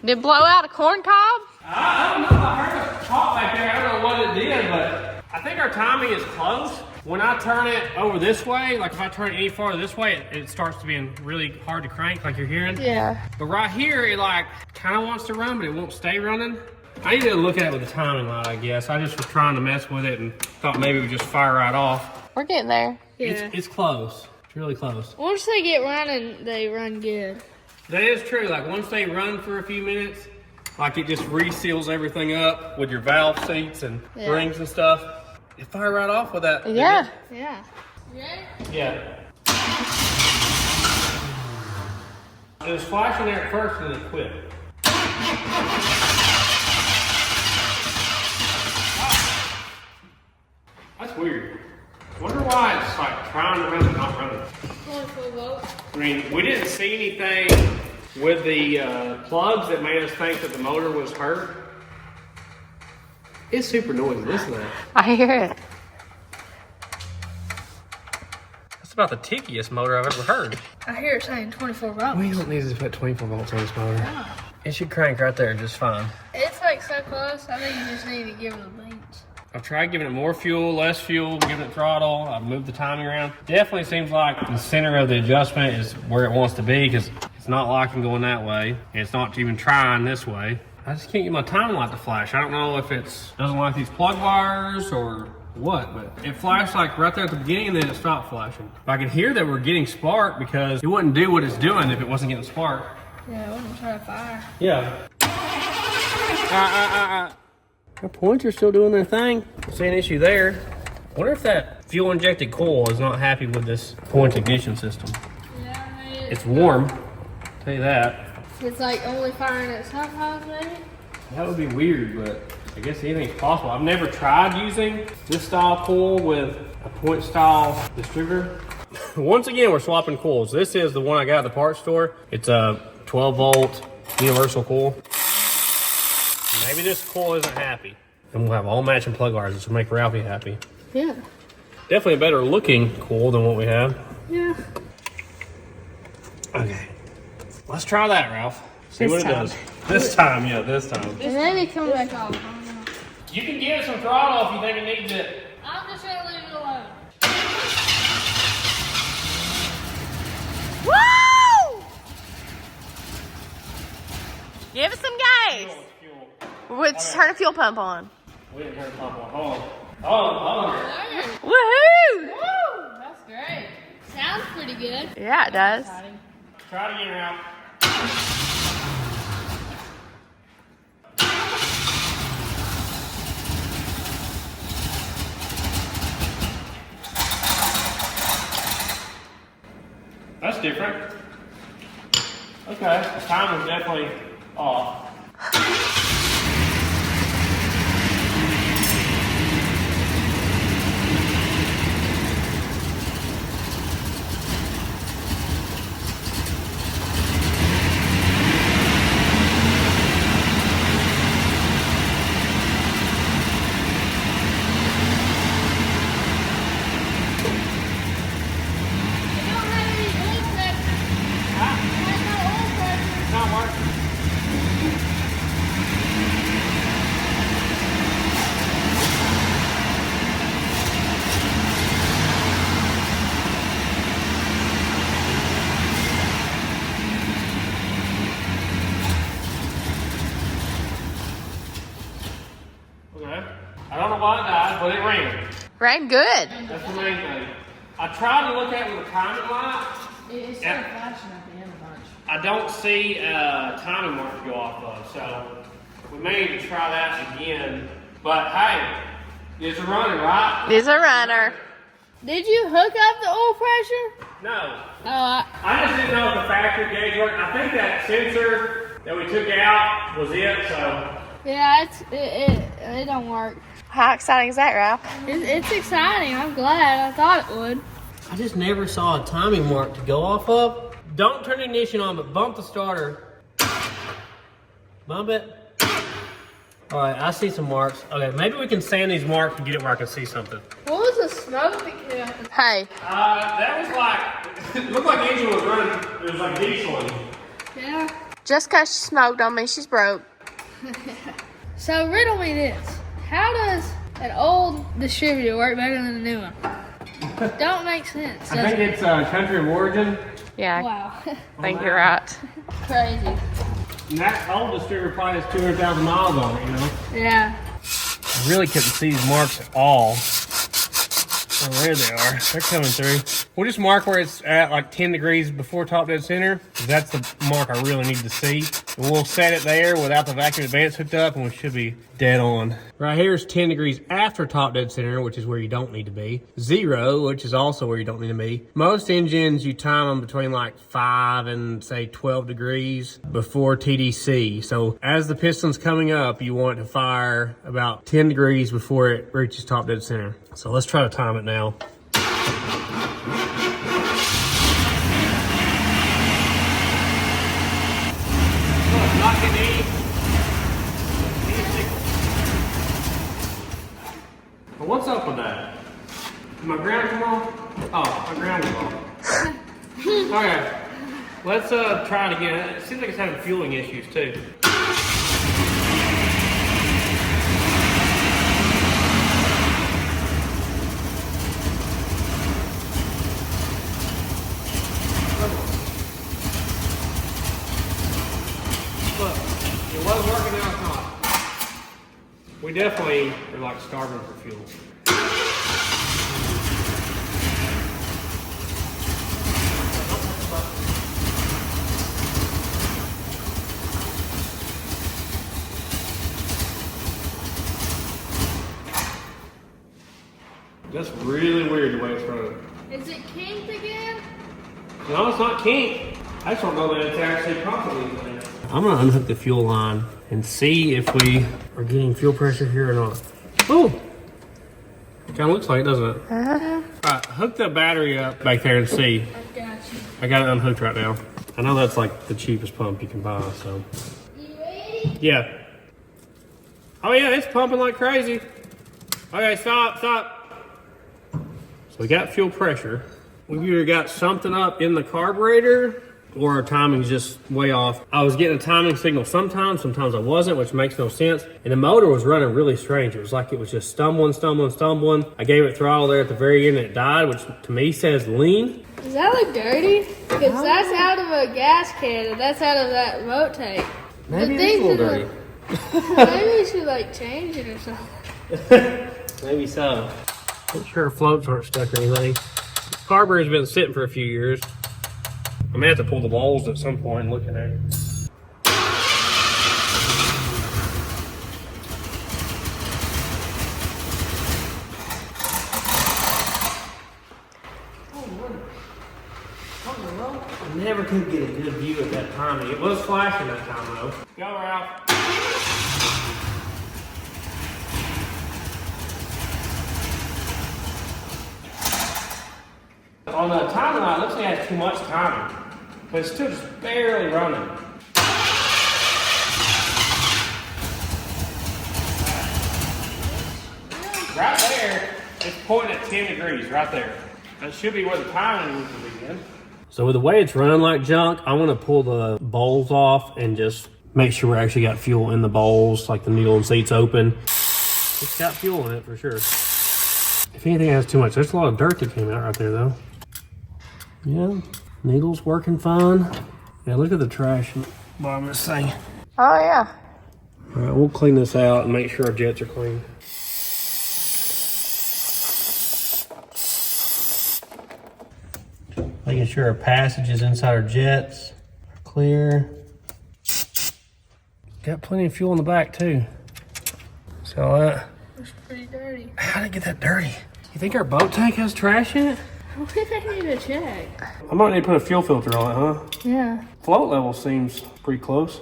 Did it blow out a corn cob? I don't know. I heard a pop back there. I don't know what it did, but I think our timing is close. When I turn it over this way, like if I turn it any farther this way, it starts to be really hard to crank, like you're hearing. Yeah. But right here, it like kind of wants to run, but it won't stay running. I need to look at it with the timing light, I guess. I just was trying to mess with it and thought maybe it would just fire right off. We're getting there. Yeah. It's close. It's really close. Once they get running, they run good. That is true. Like once they run for a few minutes, like it just reseals everything up with your valve seats and rings and stuff. It fire right off with that. Yeah. Yeah. You ready? Yeah. It was flashing there at first and then it quit. That's weird. Wonder why it's like trying to run but not running. 24 volts. I mean, we didn't see anything with the plugs that made us think that the motor was hurt. It's super noisy, listen to that. I hear it. That's about the tickiest motor I've ever heard. I hear it saying 24 volts. We don't need to put 24 volts on this motor. Yeah. It should crank right there just fine. It's like so close. I think you just need to give it a beat. I've tried giving it more fuel, less fuel, giving it throttle. I've moved the timing around. Definitely seems like the center of the adjustment is where it wants to be because it's not liking going that way. And it's not even trying this way. I just can't get my timing light to flash. I don't know if it's doesn't like these plug wires or what, but it flashed like right there at the beginning and then it stopped flashing. I can hear that we're getting spark because it wouldn't do what it's doing if it wasn't getting spark. Yeah, I wouldn't try to fire. Yeah. Our points are still doing their thing. See an issue there. Wonder if that fuel injected coil is not happy with this point ignition system. Yeah, maybe It's warm, I'll tell you that. it's like only firing at sometimes, maybe. That would be weird, but I guess anything's possible. I've never tried using this style coil with a point style distributor. Once again, we're swapping coils. This is the one I got at the parts store. It's a 12 volt universal coil. Maybe this coil isn't happy. And we'll have all matching plug wires, which will make Ralphie happy. Yeah. Definitely a better looking coil than what we have. Yeah. Okay. Let's try that, Ralph. See This what it time. does. This time, yeah, this time. And maybe come back off. I don't know. You can give it some throttle if you think it needs it. I'm just gonna leave it alone. Woo! Give it some gas. Let's turn a fuel pump on. We didn't hear the pump on. Hold on. Hold on. Woohoo! Woo! That's great. Sounds pretty good. Yeah, it does. Try it again, Ralph. That's different. Okay, the time was definitely off. Not working. Okay. I don't know why it died, but it ran. Ran good. That's the main thing. I tried to look at it with a timing light. It started flashing at the end a bunch. I don't see a timing mark to go off of, so we may need to try that again. But hey, it's a runner, right? It's a runner. Did you hook up the oil pressure? No. Oh, I just didn't know if the factory gauge worked. I think that sensor that we took out was it, so. yeah, it don't work. How exciting is that, Ralph? It's exciting. I'm glad. I thought it would. I just never saw a timing mark to go off of. Don't turn the ignition on, but bump the starter. Bump it. All right, I see some marks. Okay, maybe we can sand these marks and get it where I can see something. What was the smoke that came out? Hey. That was like, it looked like the engine was running. It was like dieseling. Yeah. Just because she smoked on me, she's broke. So riddle me this. How does an old distributor work better than a new one? Don't make sense. I think it's country of origin. Yeah, Wow. I think you're right. Crazy. And that old distributor probably has 200,000 miles on it, you know? Yeah. I really couldn't see these marks at all. Oh, there they are. They're coming through. We'll just mark where it's at, like 10 degrees before top dead center. That's the mark I really need to see. And we'll set it there without the vacuum advance hooked up, and we should be dead on. Right here is 10 degrees after top dead center, which is where you don't need to be. 0, which is also where you don't need to be. Most engines, you time them between like 5 and say 12 degrees before TDC. So as the piston's coming up, you want it to fire about 10 degrees before it reaches top dead center. So let's try to time it now. Not getting any signal. But what's up with that? Did my ground come off? Oh, my ground was off. Okay, let's try it again. It seems like it's having fueling issues too. Look, it was working, now it's not. We definitely are like starving for fuel. That's really weird the way it's running. Is it kinked again? No, it's not kinked. I just don't know that it's actually pumping anything. I'm gonna unhook the fuel line and see if we are getting fuel pressure here or not. Oh, kind of looks like it, doesn't it? All right, hook the battery up back there and see. I got you. I got it unhooked right now. I know that's like the cheapest pump you can buy, so. You ready? Yeah. Oh yeah, it's pumping like crazy. Okay, stop. So we got fuel pressure. We've either got something up in the carburetor or our timing's just way off. I was getting a timing signal sometimes I wasn't, which makes no sense. And the motor was running really strange. It was like it was just stumbling. I gave it throttle there at the very end and it died, which to me says lean. Does that look dirty? Because that's out of a gas can and that's out of that remote tank. Maybe The it's a things little that dirty. Maybe we should like change it or something. Maybe so. Make sure our floats aren't stuck or anything. Carburetor's been sitting for a few years. I may have to pull the balls at some point and look at it. I never could get a good view at that timing. It was flashing that time though. Go, Ralph. On the timing line, it looks like it has too much timing, but it's still just barely running. Right there, it's pointing at 10 degrees, right there. That should be where the timing needs to be in. So with the way it's running like junk, I want to pull the bowls off and just make sure we actually got fuel in the bowls, like the needle and seat's open. It's got fuel in it for sure. If anything has too much, there's a lot of dirt that came out right there though. Yeah, needle's working fine. Yeah, look at the trash bottom of this thing. Oh, yeah. All right, we'll clean this out and make sure our jets are clean. Making sure our passages inside our jets are clear. Got plenty of fuel in the back too. See all that? It's pretty dirty. How did it get that dirty? You think our boat tank has trash in it? I think I need to check. I might need to put a fuel filter on it, huh? Yeah. Float level seems pretty close.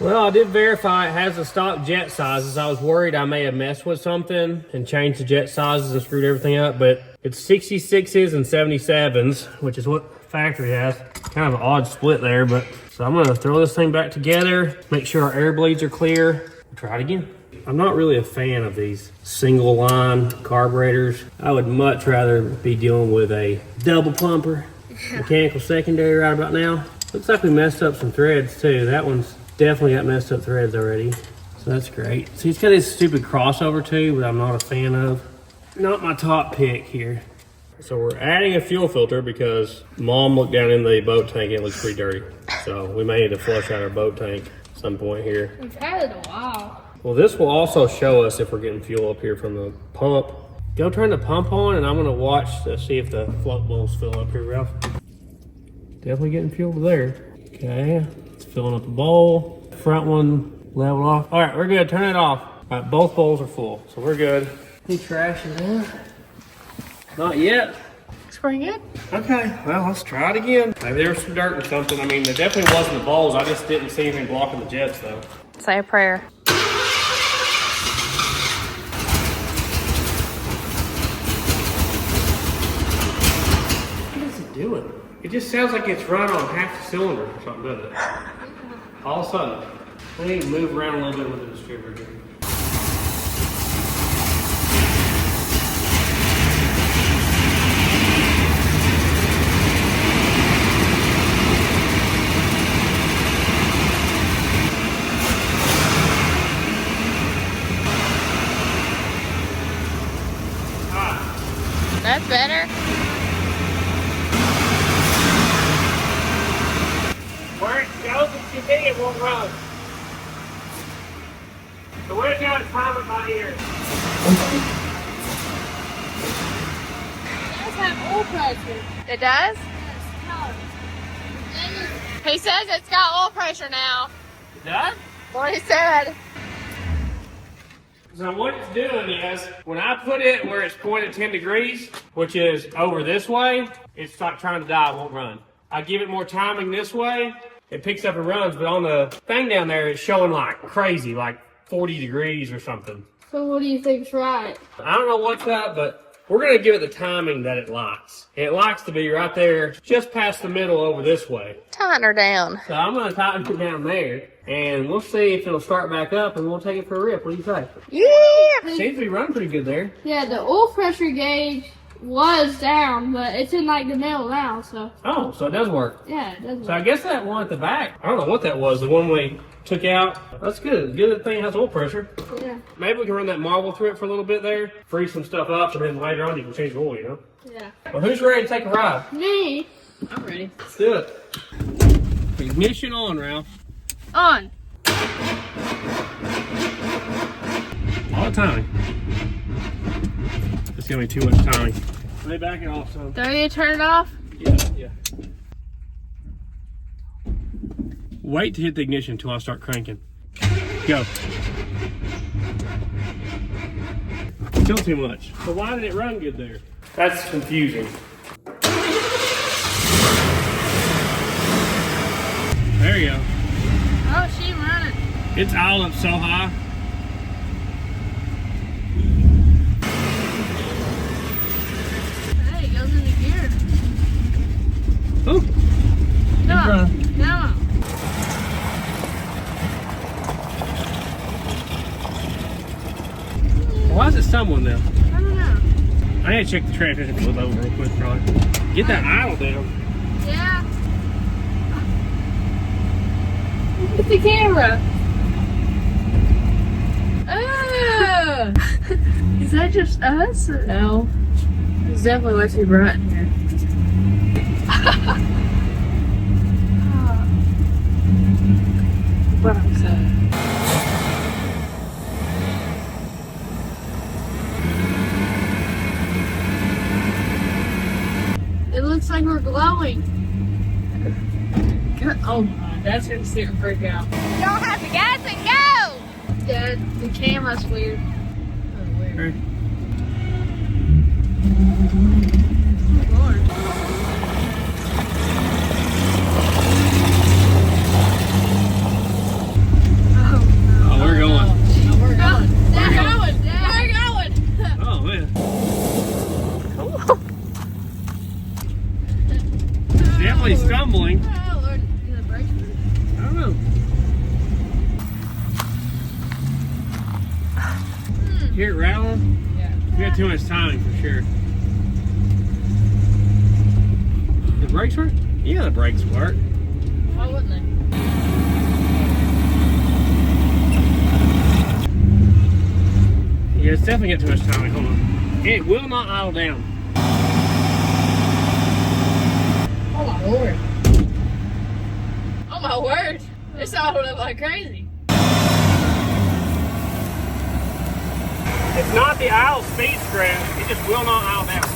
Well, I did verify it has the stock jet sizes. I was worried I may have messed with something and changed the jet sizes and screwed everything up, but it's 66s and 77s, which is what factory has. Kind of an odd split there, but so I'm gonna throw this thing back together, make sure our air bleeds are clear, and try it again. I'm not really a fan of these single line carburetors. I would much rather be dealing with a double pumper, mechanical secondary right about now. Looks like we messed up some threads too. That one's definitely got messed up threads already. So that's great. So he's got this stupid crossover tube that I'm not a fan of. Not my top pick here. So we're adding a fuel filter because Mom looked down in the boat tank and it looks pretty dirty. So we may need to flush out our boat tank at some point here. We've had it a while. Well, this will also show us if we're getting fuel up here from the pump. Go turn the pump on and I'm gonna watch to see if the float bowls fill up here, Ralph. Definitely getting fuel there. Okay, it's filling up the bowl. Front one leveled off. All right, we're good, turn it off. All right, both bowls are full, so we're good. Any trash in there? Not yet. It's pretty good. Okay, well, let's try it again. Maybe there was some dirt or something. I mean, there definitely wasn't the bowls. I just didn't see anything blocking the jets though. Say a prayer. What is it doing? It just sounds like it's running on half the cylinder or something, doesn't it? All of a sudden. We need to move around a little bit with the distributor. That's better. Where it goes, if you think it won't run. So we're going to time it by ear. It does have oil pressure. It does? Yes, He says it's got oil pressure now. It does? What he said. So what it's doing is, when I put it where it's pointed 10 degrees, which is over this way, it's like trying to die, it won't run. I give it more timing this way, it picks up and runs, but on the thing down there, it's showing like crazy, like 40 degrees or something. So what do you think's right? I don't know what's up, but we're gonna give it the timing that it likes. It likes to be right there, just past the middle over this way. Tighten her down. So I'm gonna tighten it down there, and we'll see if it'll start back up, and we'll take it for a rip. What do you say? Yeah. Seems to be running pretty good there. Yeah, the oil pressure gauge was down, but it's in like the middle now, so Oh, so it does work. yeah, it does So I work. guess that one at the back, I don't know what that was, the one we took out. That's good. Good that thing has oil pressure. Yeah, Maybe we can run that marble through it for a little bit there, freeze some stuff up, and then later on you can change the oil, you know? yeah. Well, who's ready to take a ride? Me, I'm ready. Let's do it. Ignition on, Ralph. on. All the timing. It's gonna be too much timing. Let me back it off, son. Do you turn it off? Yeah. Wait to hit the ignition until I start cranking. Go. Still too much. So why did it run good there? That's confusing. There you go. Oh, she running. It's all up so high. Hey, it goes into gear. Oh, No, run. no. Why is it stumbling now? I don't know. I need to check the transmission flip over real quick, probably. Get that idle down. Yeah. Look at the camera. Oh. Is that just us? Or? No. It's definitely way too bright in here. What I'm saying. It looks like we're glowing. Oh my That's gonna sit and freak out. You don't have to gas and go. Dad, the camera's weird. Oh, weird. Lord. Oh, we're going. Oh, we're going. Dad, going. Dad, we're going. Oh, man. Definitely stumbling. Oh, Lord. Is it breaking? I don't know. You hear it rattling? Yeah. You got too much timing for sure. The brakes work? Yeah, the brakes work. Why wouldn't they? Yeah, it's definitely got too much timing. Hold on. It will not idle down. Oh my lord. Oh my word. It's idled up like crazy. It's not the idle speed screw. It just will not idle down.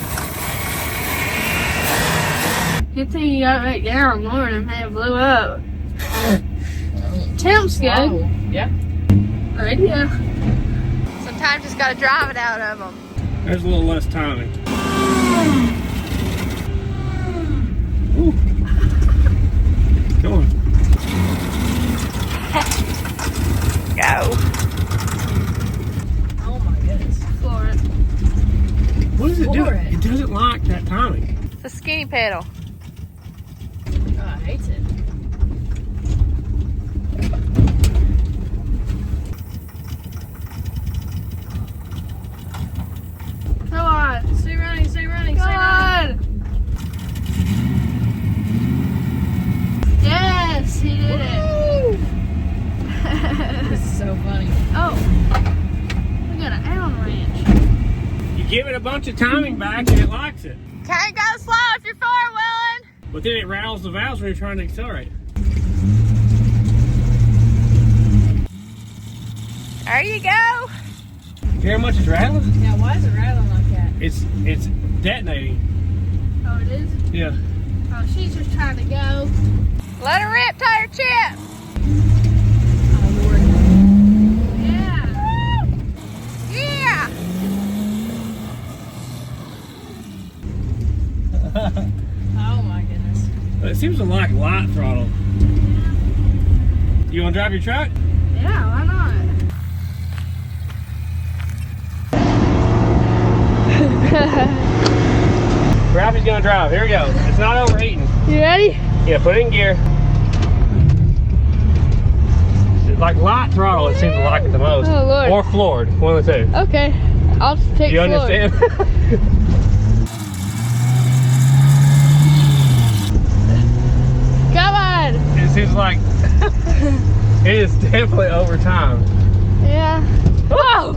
Good thing you got back down, Lord, and it blew up. Temp's good. Oh, yeah. Radio. Sometimes just gotta drive it out of them. There's a little less timing. Ooh. Go on. Go. Oh my goodness. Floor it. What does it do? Floor it. It doesn't like that timing. The skinny pedal. Oh, I hate it. Come on. Stay running, stay running, Come stay running. on. Yes, he did it. This is so funny. Oh. We got an Allen wrench. You give it a bunch of timing back and it likes it. Can't go slow if you're four-wheeling. But then it rattles the valves when you're trying to accelerate. There you go. You hear how much it's rattling? Now, why is it rattling like that? It's detonating. Oh, it is? Yeah. Oh, she's just trying to go. Let her rip, tire chip. Oh, Lord. Yeah. Yeah. Oh my goodness. It seems to like light throttle. You want to drive your truck? Yeah, why not? Ralphie's going to drive. Here we go. It's not overheating. You ready? Yeah, put it in gear. Like light throttle, it seems to like it the most. Oh, Lord. Or floored, one of the two. Okay. I'll take You floor. understand? Come on. It seems like it is definitely over time. Yeah. Whoa!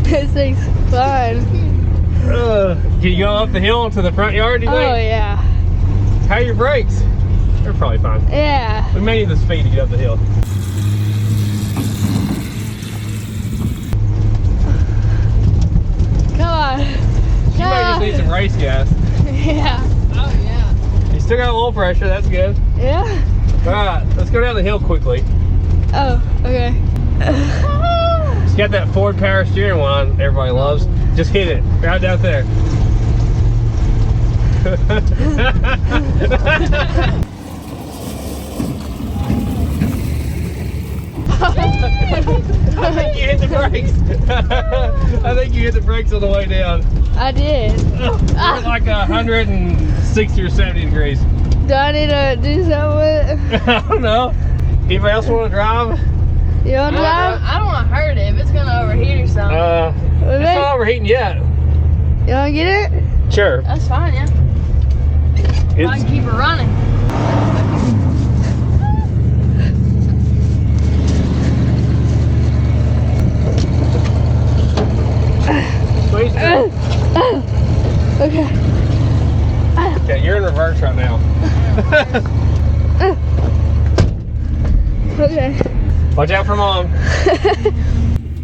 This thing's fun. Can you go up the hill to the front yard, do you Oh, think? yeah. How are your brakes? They're probably fine. Yeah. We may need the speed to get up the hill. Come on. You may just need some race gas. Yeah. Oh yeah. You still got low pressure, that's good. Yeah? Alright, let's go down the hill quickly. Oh, okay. It's got that Ford power steering wheel on everybody loves. Just hit it, right down there. I think you hit the brakes. I think you hit the brakes on the way down. I did. We're at like 160 or 70 degrees. Do I need to do something with it? I don't know. Anybody else want to drive? You want to drive? I don't want to hurt it if it's going to overheat or something. It's not overheating yet. You want to get it? Sure. That's fine, yeah. I It's, can keep it running. please do. Okay. Okay, you're in reverse right now. Okay. Watch out for mom.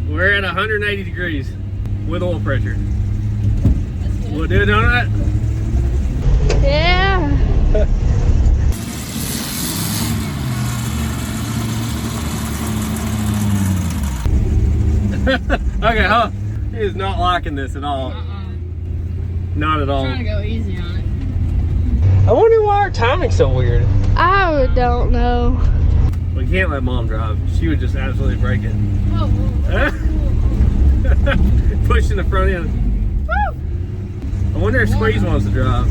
We're at 180 degrees with oil pressure. That's good. We'll do a donut? Yeah. Okay, huh? He is not liking this at all. Not at all. I'm trying to go easy on it. I wonder why our timing's so weird. I don't know. We can't let Mom drive. She would just absolutely break it. Pushing the front end. I wonder if Squeeze wants to drive.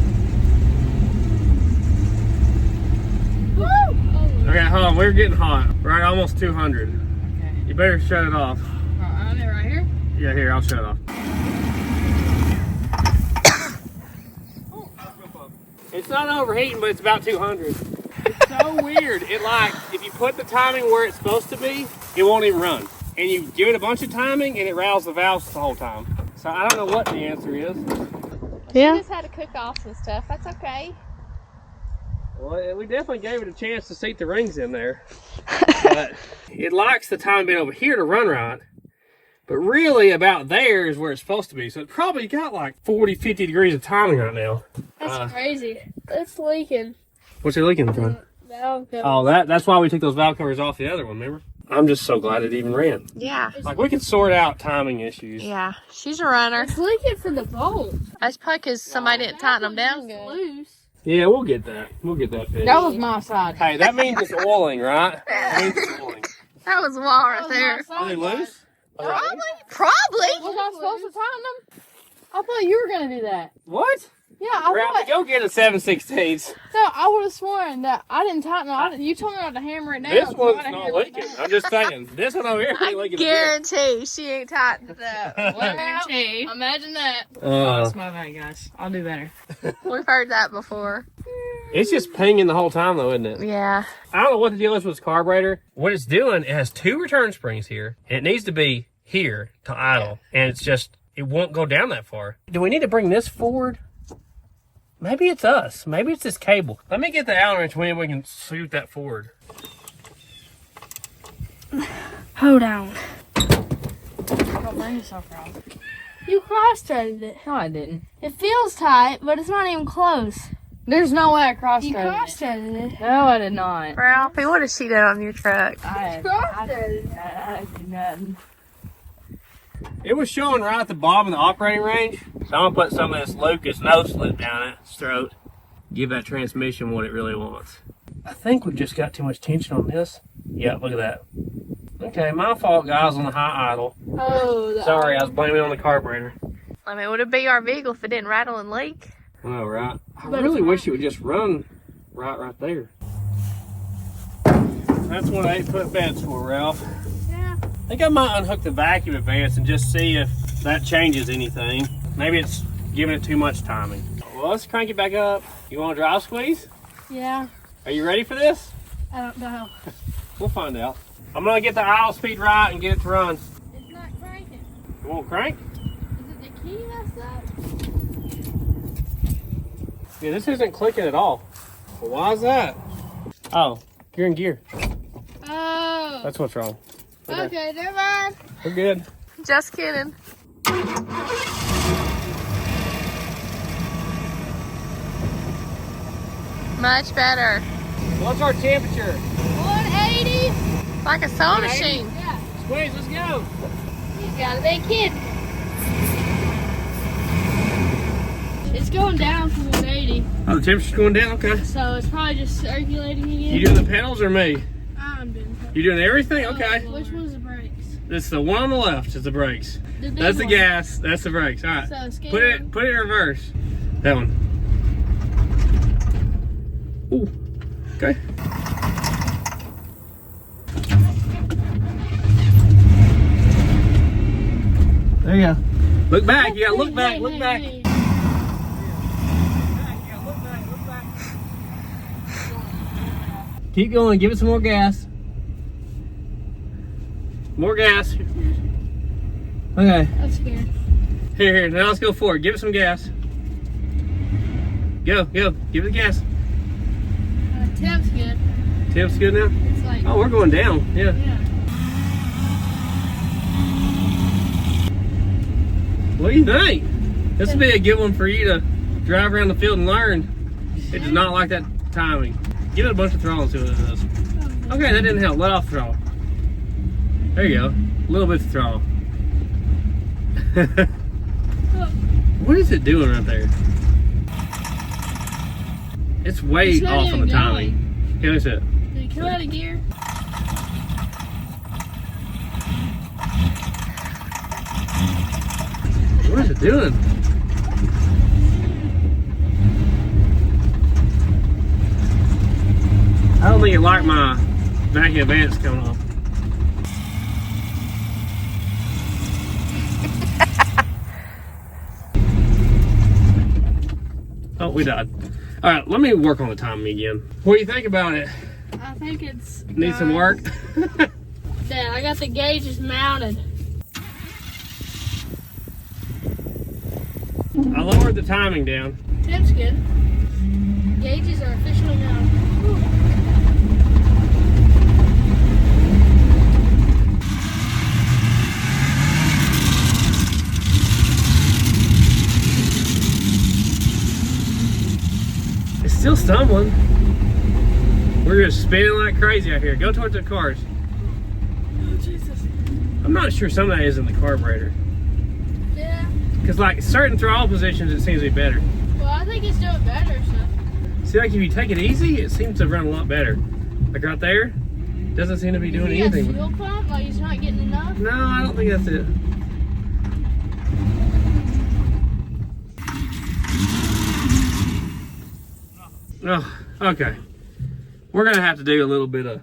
Okay, hold on. We're getting hot. We're at almost 200. Okay. You better shut it off. On it right here? Yeah, here, I'll shut it off. It's not overheating, but it's about 200. It's so weird. It like, if you put the timing where it's supposed to be, it won't even run. And you give it a bunch of timing and it rattles the valves the whole time. So I don't know what the answer is. Yeah. You just had to cook off some stuff. That's okay. Well, we definitely gave it a chance to seat the rings in there. But it likes the timing being over here to run right. But really about there is where it's supposed to be. So it probably got like 40, 50 degrees of timing right now. That's crazy. It's leaking. What's it leaking from? Valve cover. Oh, that's why we took those valve covers off the other one, remember? I'm just so glad it even ran. Yeah. Like, we can sort out timing issues. Yeah. She's a runner. It's leaking from the bolt. That's probably because somebody didn't tighten them down good. Loose. Yeah, we'll get that. We'll get that fixed. That was my side. Hey, that means it's oiling, right? That means it's oiling. That was a wall right there. Are they loose? Probably. Was I supposed to tighten them? I thought you were going to do that. What? Yeah, I Ralphie, thought. go get a 7/16. No, I would have sworn that I didn't tighten them. You told me not to hammer it down. This so one's I not hammered it leaking. down. I'm just saying. This one over here ain't I leaking. a bit. guarantee she ain't tightened it up. Guarantee. Imagine that. Uh, My bad, guys. I'll do better. We've heard that before. it's just pinging the whole time, though, isn't it? Yeah. I don't know what the deal is with this carburetor. What it's doing, it has 2 return springs here. And it needs to be here to idle. And it's just, it won't go down that far. Do we need to bring this forward? Maybe it's us. Maybe it's this cable. Let me get the Allen wrench when we can shoot that forward. Hold on. Don't blame yourself, Ralph. You cross-threaded it. No, I didn't. It feels tight, but it's not even close. There's no way I You cross-threaded it. cross-threaded it. No, I did not. Ralphie, what has she done on your truck? I Cross-threaded it. did nothing. It was showing right at the bottom of the operating range. So I'm going to put some of this Lucas nose slip down its throat. Give that transmission what it really wants. I think we've just got too much tension on this. Yeah, look at that. Okay, my fault, guys, on the high idle. Oh, Sorry, I was blaming it on the carburetor. I mean, would it be our vehicle if it didn't rattle and leak? I know, right? I really wish it would just run right there. That's what 8-foot bed's for, Ralph. Yeah. I think I might unhook the vacuum advance and just see if that changes anything. Maybe it's giving it too much timing. Well, let's crank it back up. You want to drive, Squeeze? Yeah. Are you ready for this? I don't know. We'll find out. I'm going to get the idle speed right and get it to run. It's not cranking. It won't crank? Is it the key messed up? Yeah, this isn't clicking at all. Well, why is that? Oh, you're in gear. Oh. That's what's wrong. Okay, never mind. We're good. Just kidding. Much better. What's our temperature? 180. Like a sewing machine. Yeah. Squeeze, let's go. You gotta be kidding. It's going down from 180, Oh, the temperature's going down? Okay. so it's probably just circulating again. You doing the pedals or me? I'm doing it. You doing everything? Okay. Which one's the brakes? This is the one on the left is the brakes. The big That's the one. gas. That's the brakes. All right. So scan Put it in reverse. That one. Ooh. Okay. There you go. Look back. You gotta look back. Look back. Hey. Keep going. Give it some more gas. More gas. Okay. I'm scared. Here. Now let's go forward. Give it some gas. Go. Give it the gas. Temp's good. Temp's good now? It's like, Oh, we're going down. Yeah. yeah. What do you think? This would be a good one for you to drive around the field and learn. It does not like that timing. Give it a bunch of throttle and see what it does. Okay, that didn't help. Let off the throttle. There you go. A little bit of throttle. What is it doing right there? It's way It's not off on the even timing. Okay, let's see it. Did it come out of gear? What is it doing? I don't think it liked my vacuum advance coming off. Oh, we died. All right, let me work on the timing again. What do you think about it? I think it's... Need some work? Dad, I got the gauges mounted. I lowered the timing down. That's good. Gauges are officially mounted. It's still stumbling. We're just spinning like crazy out here. Go towards the cars. Oh, Jesus. I'm not sure some of that is in the carburetor. Yeah. Because like certain throttle positions, it seems to be better. Well, I think it's doing better, so. See, like if you take it easy, it seems to run a lot better. Like right there, doesn't seem to be doing You got anything. fuel pump? Like he's not getting enough? No, I don't think that's it. Oh, okay. We're gonna have to do a little bit of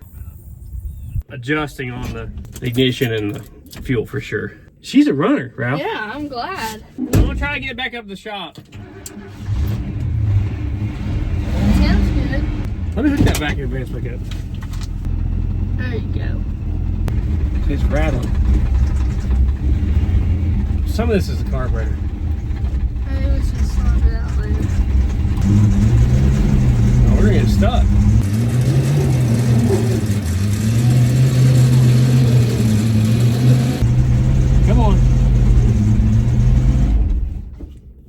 adjusting on the ignition and the fuel for sure. She's a runner, Ralph. Yeah, I'm glad. I'm gonna try to get it back up to the shop. Sounds good. Let me hook that vacuum advance back up. There you go. It's rattling. Some of this is the carburetor. I think we should swap it out later. Oh, we're getting stuck. Come on.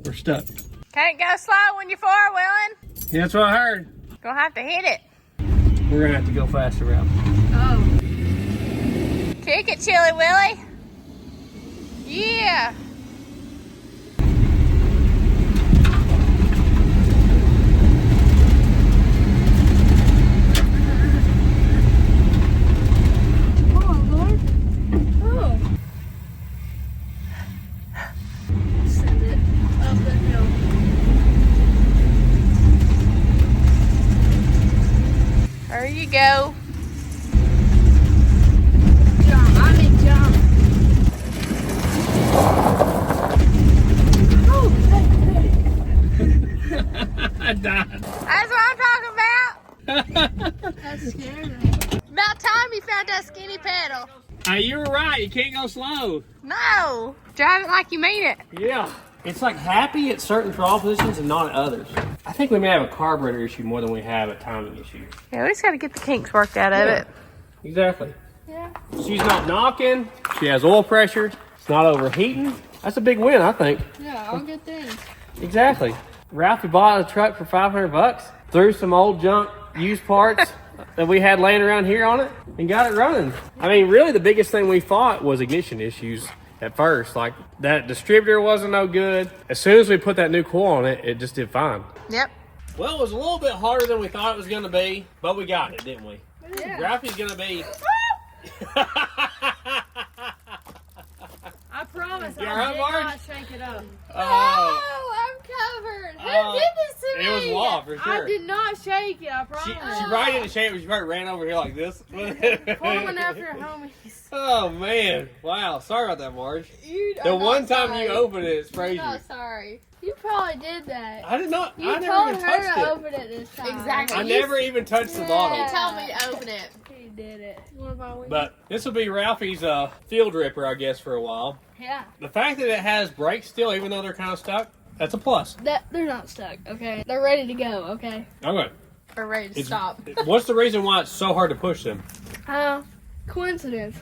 We're stuck. Can't go slow when you're four-wheeling. Yeah, that's what I heard. Gonna have to hit it. We're gonna have to go faster, Ralph. Oh. Kick it, Chili Willy. Yeah. Oh, Lord. Oh. Send it up the hill. There you go. Jump. I mean jump. Oh, I died. That's what I'm talking about. that scared me. About time you found that skinny pedal. You were right. You can't go slow. No. Drive it like you mean it. Yeah. It's like happy at certain throttle positions and not at others. I think we may have a carburetor issue more than we have a timing issue. Yeah, we just got to get the kinks worked out of it. Exactly. Yeah. She's not knocking. She has oil pressure. It's not overheating. That's a big win, I think. Yeah, all good things. Exactly. Ralphie bought a truck for $500, threw some old junk used parts that we had laying around here on it, and got it running. I mean, really the biggest thing we fought was ignition issues at first. Like, that distributor wasn't no good. As soon as we put that new coil on it, it just did fine. Yep. Well, it was a little bit harder than we thought it was going to be, but we got it, didn't we? Yeah. Ralphie's going to be... I promise You I alright, did Marge? not shake it up. Oh, I'm covered. Who Oh, did this to me? it was Law, for sure. I did not shake it, I She promise. probably didn't shake it, she probably ran over here like this. Following after homies. Oh, man. Wow. Sorry about that, Marge. You The are one not time sorry. you opened it, it's You're crazy. not sorry. You probably did that. I did not. You I never told even her touched to it. open it this time. Exactly. I never even touched the bottle. Yeah. Tell me to open it. He did it. What about we? But this will be Ralphie's field ripper, I guess, for a while. Yeah. The fact that it has brakes still, even though they're kind of stuck, that's a plus. They're not stuck, okay? They're ready to go, okay? Okay. We're ready to It's- stop. What's the reason why it's so hard to push them? Coincidence.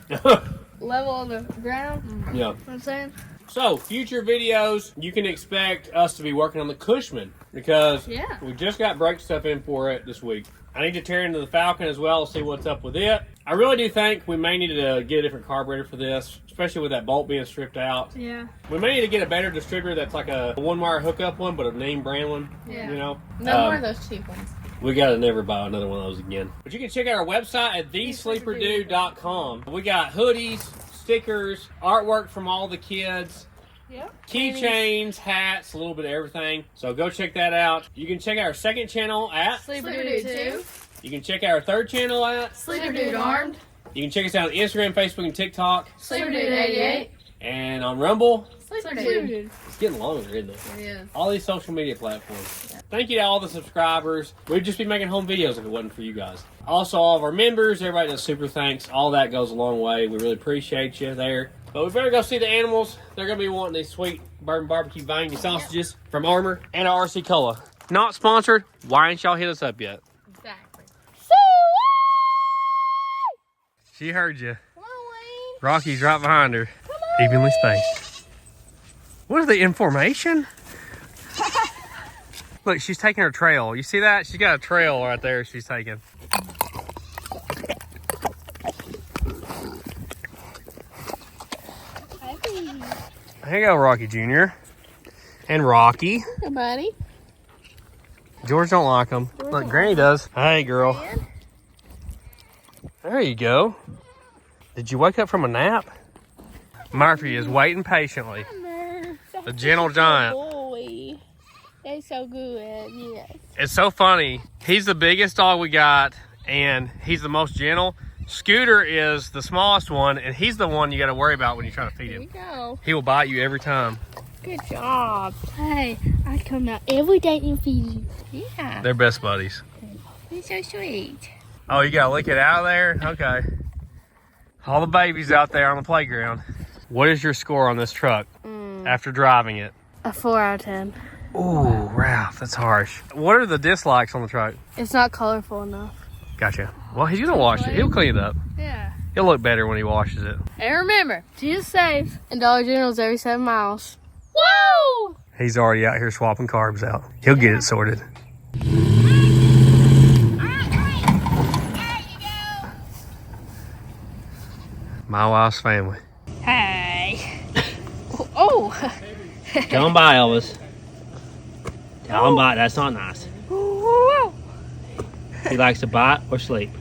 Level of the ground, you know Yeah. what I'm saying? So, future videos, you can expect us to be working on the Cushman because Yeah. we just got brake stuff in for it this week. I need to tear into the Falcon as well, see what's up with it. I really do think we may need to get a different carburetor for this, especially with that bolt being stripped out. Yeah. We may need to get a better distributor that's like a one-wire hookup one, but a name brand one. Yeah. You know? No more of those cheap ones. We gotta never buy another one of those again. But you can check out our website at thesleeperdude.com. We got hoodies, stickers, artwork from all the kids. Yep. Keychains, hats, a little bit of everything. So go check that out. You can check out our second channel at Sleeper Sleeper Dude Dude 2. You can check out our third channel at Sleeper Dude Armed. You can check us out on Instagram, Facebook, and TikTok. Sleeper Dude 88. And on Rumble. Sleeper Sleeper Dude. Dude. It's getting longer, isn't it? It is. All these social media platforms. Thank you to all the subscribers. We'd just be making home videos if it wasn't for you guys. Also, all of our members, everybody does super thanks. All that goes a long way. We really appreciate you there. But we better go see the animals. They're going to be wanting these sweet bourbon barbecue vangy sausages from Armor and RC Cola. Not sponsored. Why ain't y'all hit us up yet? Exactly. She heard you. Rocky's right behind her. Evenly spaced. What is the information? Look, she's taking her trail. You see that? She's got a trail right there she's taking. Here you go, Rocky Jr. And Rocky. Hey, buddy. George don't like them. Look, Granny does. Hey, girl. There you go. Did you wake up from a nap? Murphy is waiting patiently. The gentle giant. Boy. They're so good, yes. It's so funny. He's the biggest dog we got, and he's the most gentle. Scooter is the smallest one, and he's the one you got to worry about when you try to feed Here we him. go. He will bite you every time. Good job. Hey, I come out every day and feed you. Yeah. They're best buddies. You're so sweet. Oh, you got to lick it out of there? Okay. All the babies out there on the playground. What is your score on this truck after driving it? A 4 out of 10. Ooh, Ralph, that's harsh. What are the dislikes on the truck? It's not colorful enough. Gotcha. Well, he's gonna wash it. He'll clean it up. Yeah. He'll look better when he washes it. And remember, Jesus saves. And Dollar General's every 7 miles. Woo! He's already out here swapping carbs out. He'll get it sorted. My wife's family. Hey. Oh. Tell him bye, Elvis. Tell him bye. That's not nice. He likes to bite or sleep.